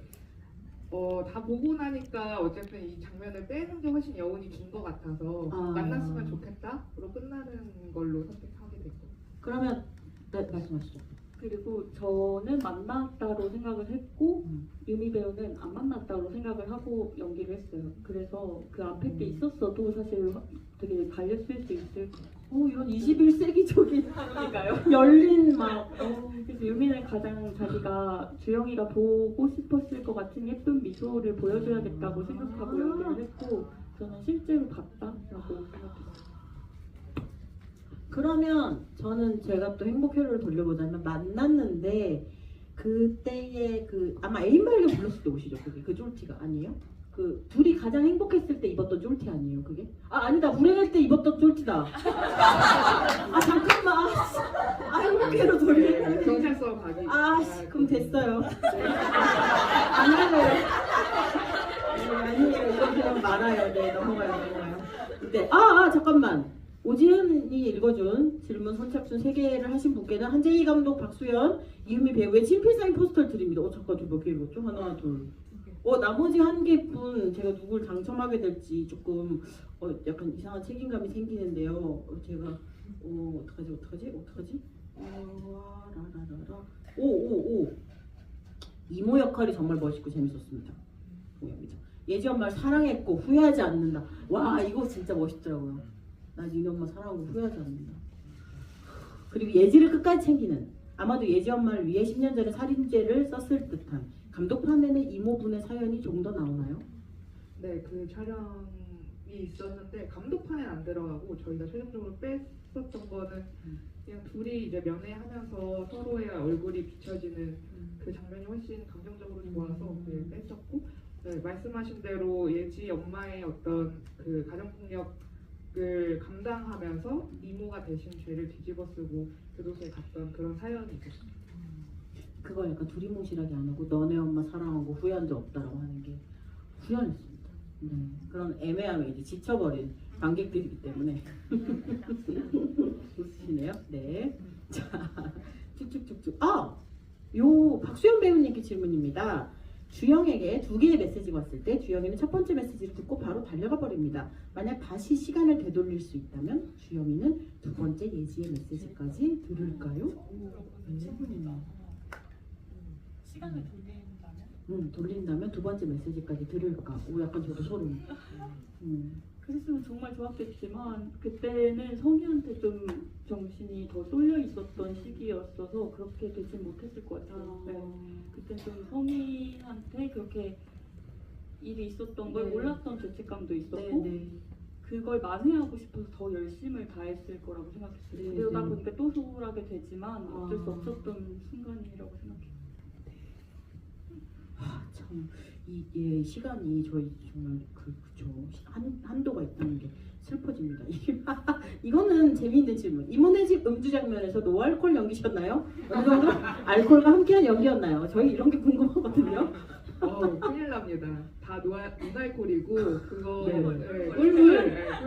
다 보고 나니까 어쨌든 이 장면을 빼는 게 훨씬 여운이 긴 것 같아서 만났으면 좋겠다로 끝나는 걸로 선택하게 됐고. 그러면 네, 말씀하시죠. 그리고 저는 만났다로 생각을 했고 유미 배우는 안 만났다로 생각을 하고 연기를 했어요. 그래서 그 앞에 게 있었어도 사실 되게 달렸을 수 있을 것 같아요. 이런 21세기적인 그러니까요. 열린 막 그래서 유미는 가장 자기가 주영이가 보고 싶었을 것 같은 예쁜 미소를 보여줘야겠다고 생각하고 연기를 했고 저는 실제로 봤다라고 생각했어요. 그러면 저는 제가 또 행복회로를 돌려보자면 만났는데 그때의 아마 애인 발견 불렀을 때 옷이죠. 그게 그 쫄티가 아니에요? 그 둘이 가장 행복했을 때 입었던 쫄티 아니에요? 그게? 아니다. 불행할 때 입었던 쫄티다. 잠깐만. 행복회로 돌려. 경찰서 가기. 그럼 됐어요. 안 할래요. 아니에요. 이건 그냥 말아요. 네, 넘어가요. 네. 잠깐만. 오지은이 읽어준 질문 선착순 3개를 하신 분께는 한재희 감독, 박수연, 이유미 배우의 친필 사인 포스터를 드립니다. 잠깐 저 몇 개 읽었죠? 하나, 둘. 나머지 1개분 제가 누굴 당첨하게 될지 조금 약간 이상한 책임감이 생기는데요. 제가 어떡하지? 라라라라. 오. 이모 역할이 정말 멋있고 재밌었습니다. 예지 엄마를 사랑했고 후회하지 않는다. 와, 이거 진짜 멋있더라고요. 나 니네 엄마 사랑하고 후회하지 않는다. 그리고 예지를 끝까지 챙기는, 아마도 예지 엄마를 위해 10년 전에 살인죄를 썼을 듯한. 감독판에는 이모분의 사연이 좀 더 나오나요? 네, 그 촬영이 있었는데 감독판엔 안 들어가고 저희가 최종적으로 뺐었던 거는 그냥 둘이 이제 면회하면서 서로의 얼굴이 비춰지는 그 장면이 훨씬 감정적으로 좋아서 뺐었고, 네, 말씀하신 대로 예지 엄마의 어떤 그 가정폭력을 감당하면서 이모가 대신 죄를 뒤집어쓰고 교도소에 갔던 그런 사연이 있었습니다. 그거 약간 두리뭉실하게 안 하고 너네 엄마 사랑하고 후회한 적 없다라고 하는 게 후회했습니다. 그런 애매함에 이제 지쳐버린 관객들이기 때문에 웃으시네요. 네. 자, 쭉쭉쭉쭉. 요 박수연 배우님께 질문입니다. 주영에게 2개의 메시지가 왔을 때 주영이는 첫 번째 메시지를 듣고 바로 달려가 버립니다. 만약 다시 시간을 되돌릴 수 있다면 주영이는 2번째 예지의 메시지까지 들을까요? 시간을 돌린다면? 돌린다면 2번째 메시지까지 들을까? 약간 저도 소름. 그랬으면 정말 좋았겠지만 그때는 성희한테 좀 정신이 더 쏠려 있었던 시기였어서 그렇게 되지 못했을 것 같아요. 네. 그때 좀 성희한테 그렇게 일이 있었던 걸 네. 몰랐던 죄책감도 있었고 그걸 만회하고 싶어서 더 열심을 다했을 거라고 생각했어요. 네, 그러다 네. 보니까 또 소홀하게 되지만 어쩔 수 없었던 순간이라고 생각해요. 참 이게 시간이 저희 정말 그쵸 한도가 있다는 게 슬퍼집니다. 이거는 재미있는 질문. 이모네 집 음주 장면에서 노알콜 연기셨나요? 어느 정도 알콜과 함께한 연기였나요? 저희 이런 게 궁금하거든요. 큰일 납니다. 다 노알콜이고 그거 네. 꿀물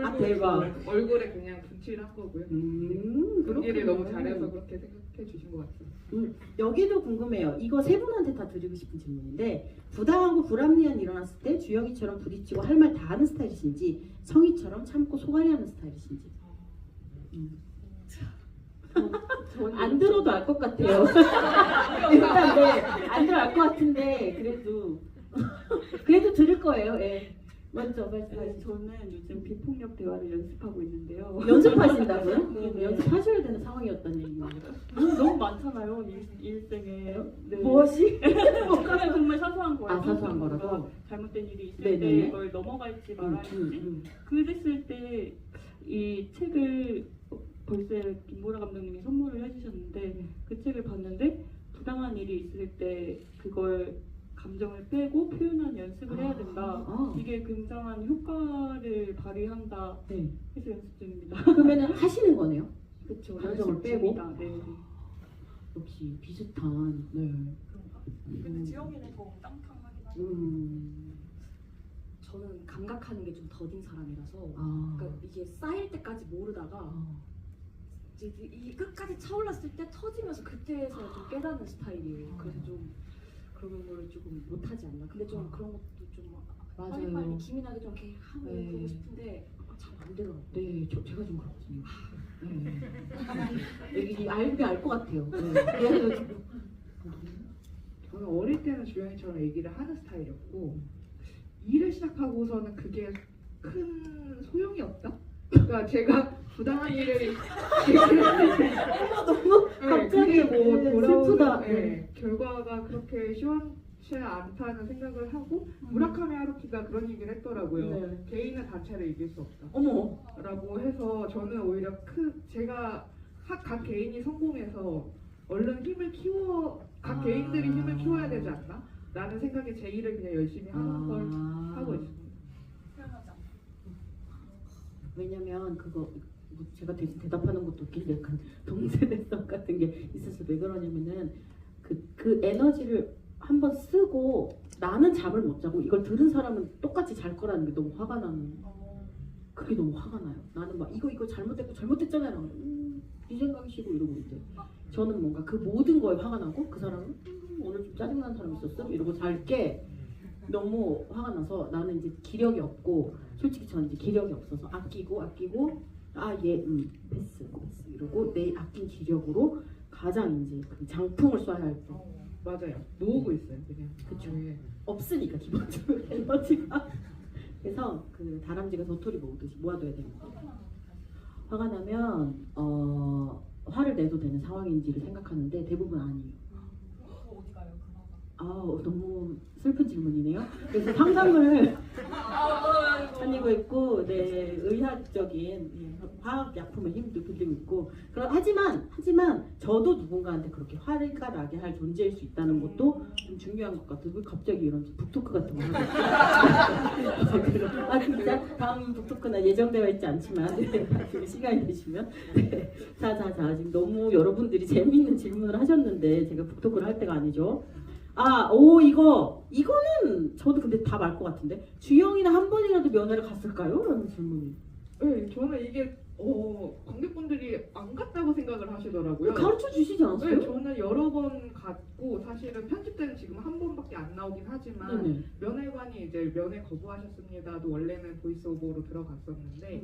아, 대박. 얼굴에 그냥 분칠한 거고요. 연기를 그렇군요. 너무 잘해서 그렇게 생각해 주신 것 같습니다. 여기도 궁금해요. 이거 세 분한테 다 드리고 싶은 질문인데 부당하고 불합리한 일어났을 때 주영이처럼 부딪히고 할 말 다 하는 스타일이신지 성희처럼 참고 소갈이하는 스타일이신지. 안 들어도 알 것 같아요. 일단 안 들어 알 것 같은데 그래도 들을 거예요. 예. 먼저 말씀하시죠. 저는 요즘 비폭력 대화를 연습하고 있는데요. 연습하신다고요? 네. 연습하셔야 되는 상황이었던 얘기예요. 너무 많잖아요, 일생에. 네. 무엇이? 그냥 정말 사소한 거예요. 아, 사소한 거라서? 뭔가 잘못된 일이 있을 네네네. 때 그걸 넘어갈지 말아야지. 음. 그랬을 때 이 책을 벌새 김보라 감독님이 선물을 해주셨는데 그 책을 봤는데 부당한 일이 있을 때 그걸 감정을 빼고 표현하는 연습을 해야 된다. 이게 굉장한 효과를 발휘한다 네. 해서 연습 중입니다. 그러면은 하시는 거네요. 그렇죠. 감정을 빼고? 네. 역시 비슷한. 네. 근데 지영이는 더 땅탕하긴 하죠. 저는 감각하는 게 좀 더딘 사람이라서 그러니까 이게 쌓일 때까지 모르다가 이제 이 끝까지 차올랐을 때 터지면서 그때서 좀 깨닫는 스타일이에요. 그래서 좀 그런 거를 조금 못하지 않나. 근데 좀 그런 것도 좀 맞아요. 빨리 기민하게 좀 이렇게 하고 네. 그러고 싶은데 잘 안 되더라고요. 네, 제가 좀 그렇거든요. 네. 알 것 같아요. 네. 그래서 지금 저는 어릴 때는 주영이처럼 얘기를 하는 스타일이었고 일을 시작하고서는 그게 큰 소용이 없다? 그러니까 제가 부당한 일을 얘기를 너무 갑자기 뭐 슬프다. 결과가 그렇게 시원치 않다는 생각을 하고 무라카미 하루키가 그런 얘기를 했더라고요. 네. 개인은 단체를 이길 수 없다. 어머. 라고 해서 저는 오히려 제가 각 개인이 성공해서 얼른 각 개인들이 힘을 키워야 되지 않나? 라는 생각에 제 일을 그냥 열심히 하는 걸 하고 있습니다. 왜냐면 그거 뭐 제가 대신 대답하는 것도 웃긴데 약간 동세대성 같은 게 있어서 왜 그러냐면은 그 에너지를 한번 쓰고 나는 잠을 못 자고 이걸 들은 사람은 똑같이 잘 거라는 게 너무 화가 나는. 그게 너무 화가 나요. 나는 막 이거 잘못됐잖아요. 네 생각이시고 이러고 이제 저는 뭔가 그 모든 거에 화가 나고 그 사람은 오늘 좀 짜증나는 사람 있었음 이러고 잘게 너무 화가 나서 나는 이제 기력이 없고 솔직히 저는 이제 기력이 없어서 아끼고 패스 이러고 내 아낀 기력으로 가장 이제 그 장풍을 쏴야 할 때 맞아요. 모으고 있어요, 그냥. 그쵸. 네. 없으니까 기본적으로 에너지가 그래서 그 다람쥐가 도토리 모으듯이 모아둬야 됩니다. 화가 나면 화를 내도 되는 상황인지를 생각하는데 대부분 아니에요. 어디 가요, 그 너무 슬픈 질문이네요. 그래서 상담을 다니고 있고, 의학적인 화학 약품을 힘도 빌리고 있고, 하지만 저도 누군가한테 그렇게 화가 나게 할 존재일 수 있다는 것도 좀 중요한 것 같아요. 왜 갑자기 이런 북토크 같은 거 하고 진짜 다음 북토크나 예정되어 있지 않지만 나중에 시간이 되시면 자 지금 너무 여러분들이 재미있는 질문을 하셨는데 제가 북토크를 할 때가 아니죠. 이거는 저도 근데 답 알 것 같은데 주영이는 한 번이라도 면회를 갔을까요? 라는 질문이. 네, 저는 이게 관객분들이 안 갔다고 생각을 하시더라고요. 가르쳐 주시지 않았어요? 네, 저는 여러 번 갔고 사실은 편집 때는 지금 한 번밖에 안 나오긴 하지만 네네. 면회관이 이제 면회 거부하셨습니다도 원래는 보이스오버로 들어갔었는데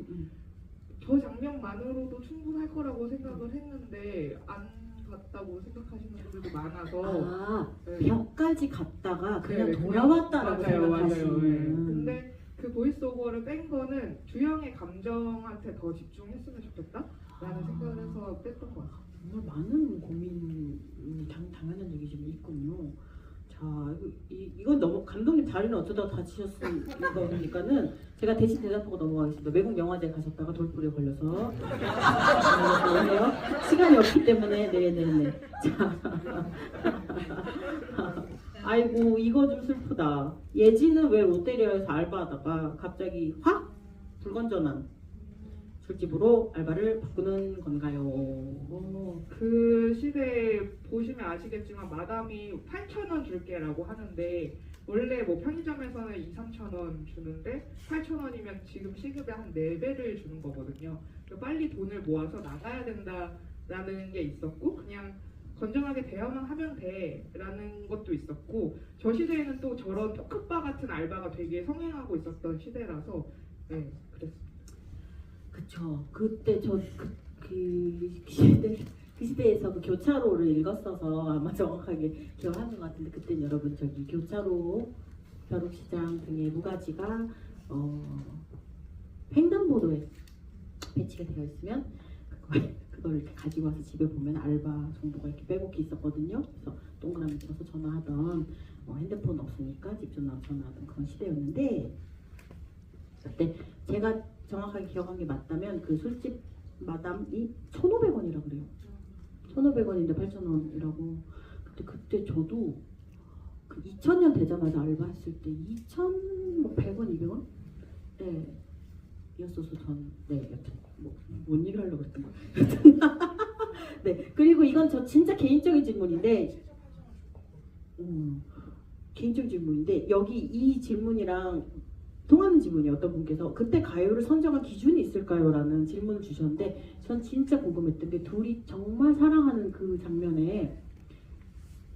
저 장면만으로도 충분할 거라고 생각을 했는데 안 갔다고 생각하시는 분들도 많아서 네. 벽까지 갔다가 그냥 네, 돌아왔다라고 맞아요. 생각하시는. 네. 근데 그 보이스오버를 뺀 거는 주영의 감정한테 더 집중했으면 좋겠다라는 생각을 해서 뺐던 것 같아요. 정말 많은 고민이 당연한 얘기지만 있군요. 자, 이건 너무 감독님 다리는 어쩌다가 다치셨을 거니까는 제가 대신 대답하고 넘어가겠습니다. 외국 영화제 가셨다가 돌부리에 걸려서 시간이 없기 때문에 네네네. 자, 아이고 이거 좀 슬프다. 예지는 왜 롯데리아에서 알바하다가 갑자기 확 불건전한 술집으로 알바를 바꾸는 건가요? 그 시대에 보시면 아시겠지만 마담이 8,000원 줄게라고 하는데 원래 뭐 편의점에서는 2, 3,000원 주는데 8,000원이면 지금 시급의 한 4배를 주는 거거든요. 그러니까 빨리 돈을 모아서 나가야 된다라는 게 있었고 그냥 건전하게 대화만 하면 돼라는 것도 있었고 저 시대에는 또 저런 토크바 같은 알바가 되게 성행하고 있었던 시대라서 네, 그랬어요. 그쵸. 그때 그 시대에서 그 교차로를 읽었어서 아마 정확하게 기억하는 것 같은데 그때 여러분 저기 교차로, 벼룩시장 등의 무가지가 횡단보도에 배치가 되어 있으면 그걸 이렇게 가지고 와서 집에 보면 알바 정보가 이렇게 빼곡히 있었거든요. 그래서 동그라미 쳐서 전화하던 핸드폰 없으니까 집 전화하던 그런 시대였는데 그때 제가 정확하게 기억한 게 맞다면 그 술집 마담이 1,500원이라고 그래요. 1,500원인데 8,000원이라고. 근데 그때 저도 그 2000년 되자마자 알바했을 때 2,100원, 200원? 네. 이었어서 여튼 뭔 얘기를 하려고 그랬던 거야. 네. 그리고 이건 저 진짜 개인적인 질문인데 개인적인 질문인데 여기 이 질문이랑 통하는 질문이 어떤 분께서 그때 가요를 선정한 기준이 있을까요? 라는 질문을 주셨는데 전 진짜 궁금했던 게 둘이 정말 사랑하는 그 장면에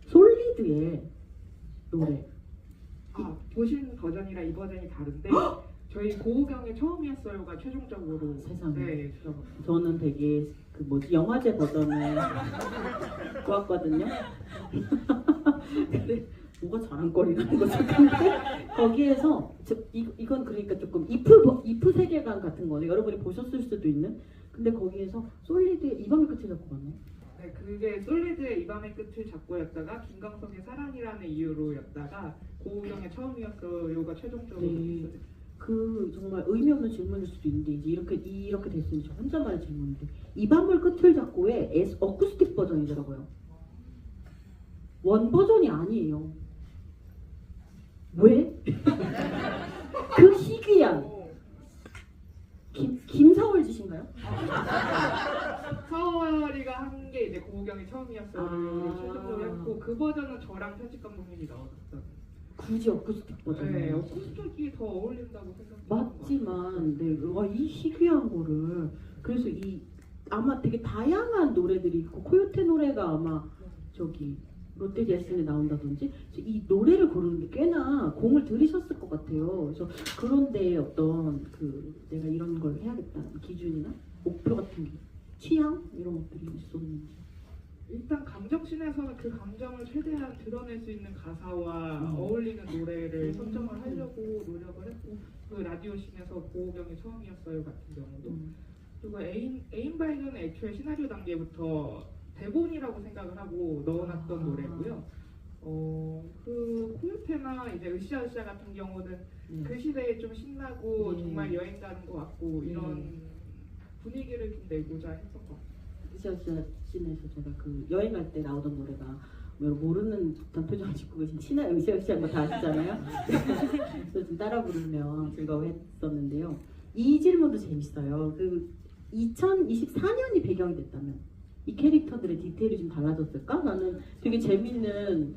솔리드의 노래 보신 버전이랑 이 버전이 다른데 저희 고우경의 처음이었어요가 최종적으로 세상에. 네, 저는 되게 그 뭐지 영화제 버전을 좋았거든요. 근데 뭐가 자랑거리라는 거죠. 근데 거기에서 이건 그러니까 조금 이프 세계관 같은 거네. 여러분이 보셨을 수도 있는. 근데 거기에서 솔리드의 이 밤의 끝을 잡고 갔네. 네, 그게 솔리드의 이 밤의 끝을 잡고였다가 김광석의 사랑이라는 이유로였다가 고우경의 처음이었어요가 최종적으로 네. 그 정말 의미 없는 질문일 수도 있는데 이제 이렇게 됐으니 저 혼자만의 질문인데 이 밤을 끝을 잡고의 어쿠스틱 버전이더라고요. 원 버전이 아니에요. 왜? 그 희귀한 김사월 짓인가요? 서월이가 한 게 이제 고우경이 처음이었어요. 아. 최종적으로 했고 그 버전은 저랑 편집 감독님이 넣었어요. 굳이 어쿠스틱 버전. 네, 어쿠스틱이 더 어울린다고 생각해요. 맞지만, 네, 이 희귀한 거를 그래서 아마 되게 다양한 노래들이 있고 코요테 노래가 아마 저기 롯데제스에 나온다든지 이 노래를 고르는 게 꽤나 공을 들이셨을 것 같아요. 그래서 그런데 어떤 내가 이런 걸 해야겠다는 기준이나 목표 같은 게 취향 이런 것들이 있었는지. 일단 감정씬에서는 그 감정을 최대한 드러낼 수 있는 가사와 어울리는 노래를 선정을 하려고 노력을 했고 그 라디오씬에서 고우경이 처음이었어요 같은 경우도 그리고 애인 발견은 애초에 시나리오 단계부터 대본이라고 생각을 하고 넣어놨던 노래고요. 그 코요테나 이제 으쌰으쌰 같은 경우는 그 시대에 좀 신나고 정말 여행 가는 것 같고 이런 분위기를 좀 내고자 했던 것 같아요. 으쌰으쌰씬에서 제가 그 여행 갈 때 나오던 노래가 모르는 듯한 표정을 짓고 계신 친한 으쌰으쌰한 거 다 아시잖아요. 그래서 좀 따라 부르며 즐거워했었는데요. 이 질문도 재밌어요. 그 2024년이 배경이 됐다면 이 캐릭터들의 디테일이 좀 달라졌을까? 나는 되게 재밌는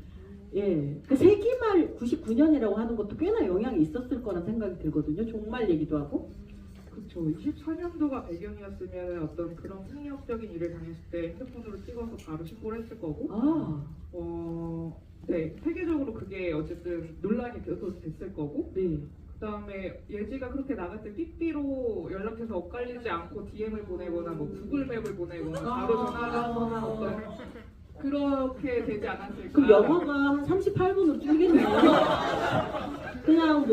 그 세기말 99년이라고 하는 것도 꽤나 영향이 있었을 거란 생각이 들거든요. 종말 얘기도 하고. 그렇죠. 24년도가 배경이었으면 어떤 그런 폭력적인 일을 당했을 때 핸드폰으로 찍어서 바로 신고를 했을 거고 네, 세계적으로 그게 어쨌든 논란이 됐을 거고 그다음에 예지가 그렇게 나갈 때 삐삐로 연락해서 엇갈리지 않고 DM을 보내거나 뭐 구글맵을 보내거나 바로 전화를 하거나 어떤 그렇게 되지 않았을까. 그 영화가 한 38분으로 줄겠네요. 그냥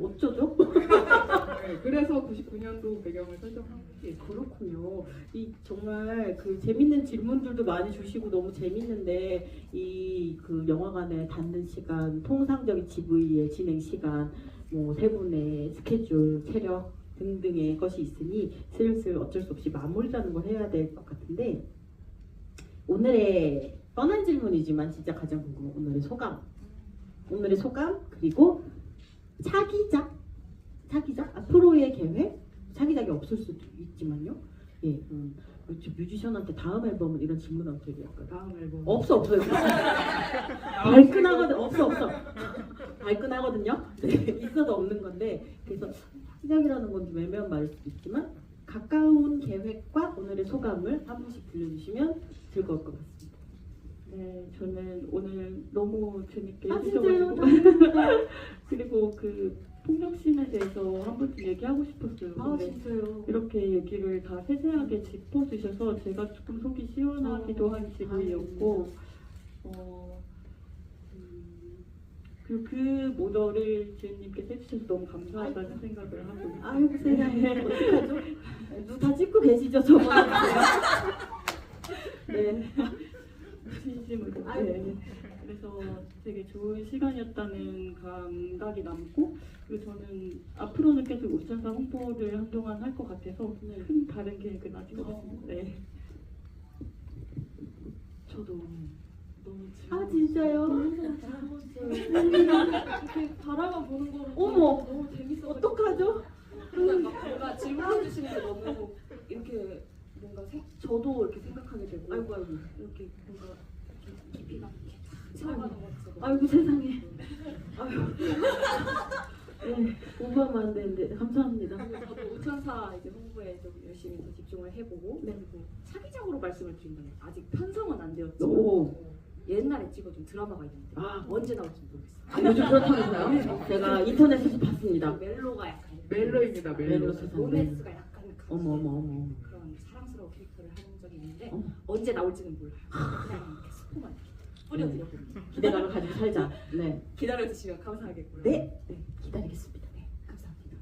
어쩌죠? 네, 그래서 99년도 배경을 설정한 게 그렇군요. 정말 그 재밌는 질문들도 많이 주시고 너무 재밌는데 그 영화관에 닿는 시간, 통상적인 GV의 진행 시간, 뭐 세 분의 스케줄, 체력 등등의 것이 있으니 슬슬 어쩔 수 없이 마무리라는 걸 해야 될 것 같은데 오늘의 뻔한 질문이지만 진짜 가장 궁금한 오늘의 소감 그리고 차기작 차기작 앞으로의 계획 차기작이 없을 수도 있지만요. 예, 저 뮤지션한테 다음 앨범은 이런 질문하면 되게 약간 다음 앨범 없어요. 발끈하거든. 없어. 발끈하거든요. 네, 있어도 없는 건데 그래서 시작이라는 건 좀 애매한 말일 수도 있지만 가까운 계획과 오늘의 소감을 한 분씩 들려주시면 즐거울 것 같습니다. 네, 저는 오늘 너무 재밌게 진짜요? 해주셔가지고 그리고 그 폭력씬에 대해서 한 번쯤 얘기하고 싶었어요. 근데 진짜요? 이렇게 얘기를 다 세세하게 짚어주셔서 제가 조금 속이 시원하기도 한 기분이었고 그 모델을 지은님께서 해주셔서 너무 감사하다는 생각을 하고 있어요. 아이고 세상에 어떡하죠? 다 찍고 계시죠 저번에? 네. 진심으로. 아이고. 네. 그래서 되게 좋은 시간이었다는 감각이 남고 그리고 저는 앞으로는 계속 우천사 홍보를 한동안 할 것 같아서 큰 다른 계획은 아직 없습니다. 네. 저도 너무 아 진짜요? 이렇게 바라만 보는 거를 어머. 너무 재밌어. 어떡하죠? 뭔가 질문해 주시는 게 너무 이렇게 뭔가 저도 이렇게 생각하게 되고 아이고 이렇게 뭔가 이렇게 깊이가 이렇게 탁 들어가는 것 같아서 아이고 세상에. 아유. 네, 공부하면 안 되는데 감사합니다. 저도 우천사 이제 홍보에 좀 열심히 더 집중을 해보고 네. 그리고 차기작으로 말씀을 드린다면 아직 편성은 안 되었지만 오. 옛날에 찍어준 드라마가 있는데 아. 언제 나올지 모르겠어요. 아, 요즘 그렇다면서요? 제가 인터넷에서 봤습니다. 멜로가 약간 멜로입니다. 멜로. 멜로 세상. 로맨스가 약간 어머. 그런 사랑스러운 캐릭터를 하는 적이 있는데 어머. 언제 나올지는 몰라요. 그냥 이렇게 스포만 이렇게 뿌려드려봅니다. 기대감을 가지고 살자. 네. 기다려주시면 감사하겠고요. 네. 기다리겠습니다. 네. 감사합니다.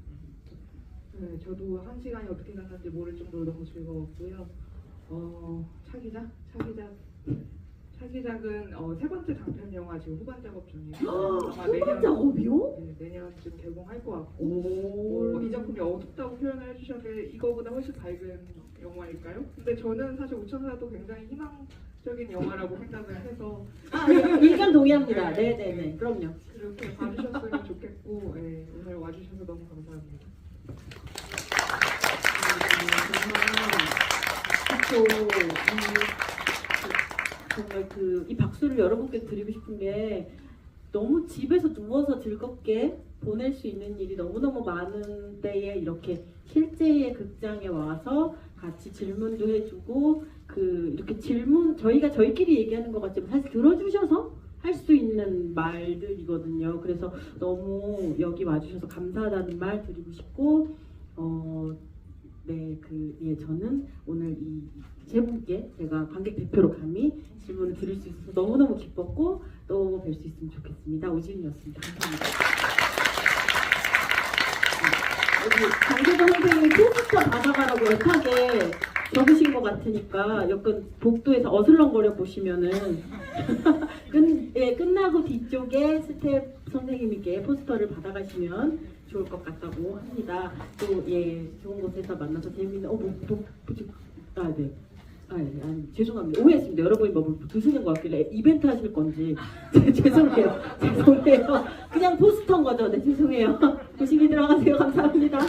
네, 저도 한 시간이 어떻게 갔는지 모를 정도로 너무 즐거웠고요. 차기작은 세 번째 장편 영화 지금 후반 작업 중이에요. 아마 후반 작업이요? 네, 내년쯤 개봉할 것 같고 오. 이 작품이 어둡다고 표현을 해주셨는데 이거보다 훨씬 밝은 영화일까요? 근데 저는 사실 우천사도 굉장히 희망적인 영화라고 생각을 해서 아, 의견 동의합니다. 네네네. 그럼요. 그렇게 봐주셨으면 좋겠고 오늘 와주셔서 너무 감사합니다. 정말 이 박수를 여러분께 드리고 싶은 게 너무 집에서 누워서 즐겁게 보낼 수 있는 일이 너무너무 많은 때에 이렇게 실제의 극장에 와서 같이 질문도 해주고 이렇게 질문 저희끼리 얘기하는 것 같지만 사실 들어주셔서 할 수 있는 말들이거든요. 그래서 너무 여기 와주셔서 감사하다는 말 드리고 싶고 저는 오늘 이 세 분께 제가 관객 대표로 감히 질문을 드릴 수 있어서 너무너무 기뻤고 또 뵐 수 있으면 좋겠습니다. 오지은이었습니다. 감사합니다. 여기 강제동 선생님이 포스터 받아가라고 애타게 적으신 것 같으니까 약간 복도에서 어슬렁거려 보시면은 끝나고 뒤쪽에 스텝 선생님께 포스터를 받아가시면 좋을 것 같다고 합니다. 또 좋은 곳에서 만나서 재밌는 죄송합니다. 오해했습니다. 여러분이 뭐 드시는 것 같길래 이벤트 하실 건지 죄송해요. 그냥 포스터인 거죠. 네, 죄송해요. 조심히 들어가세요. 감사합니다.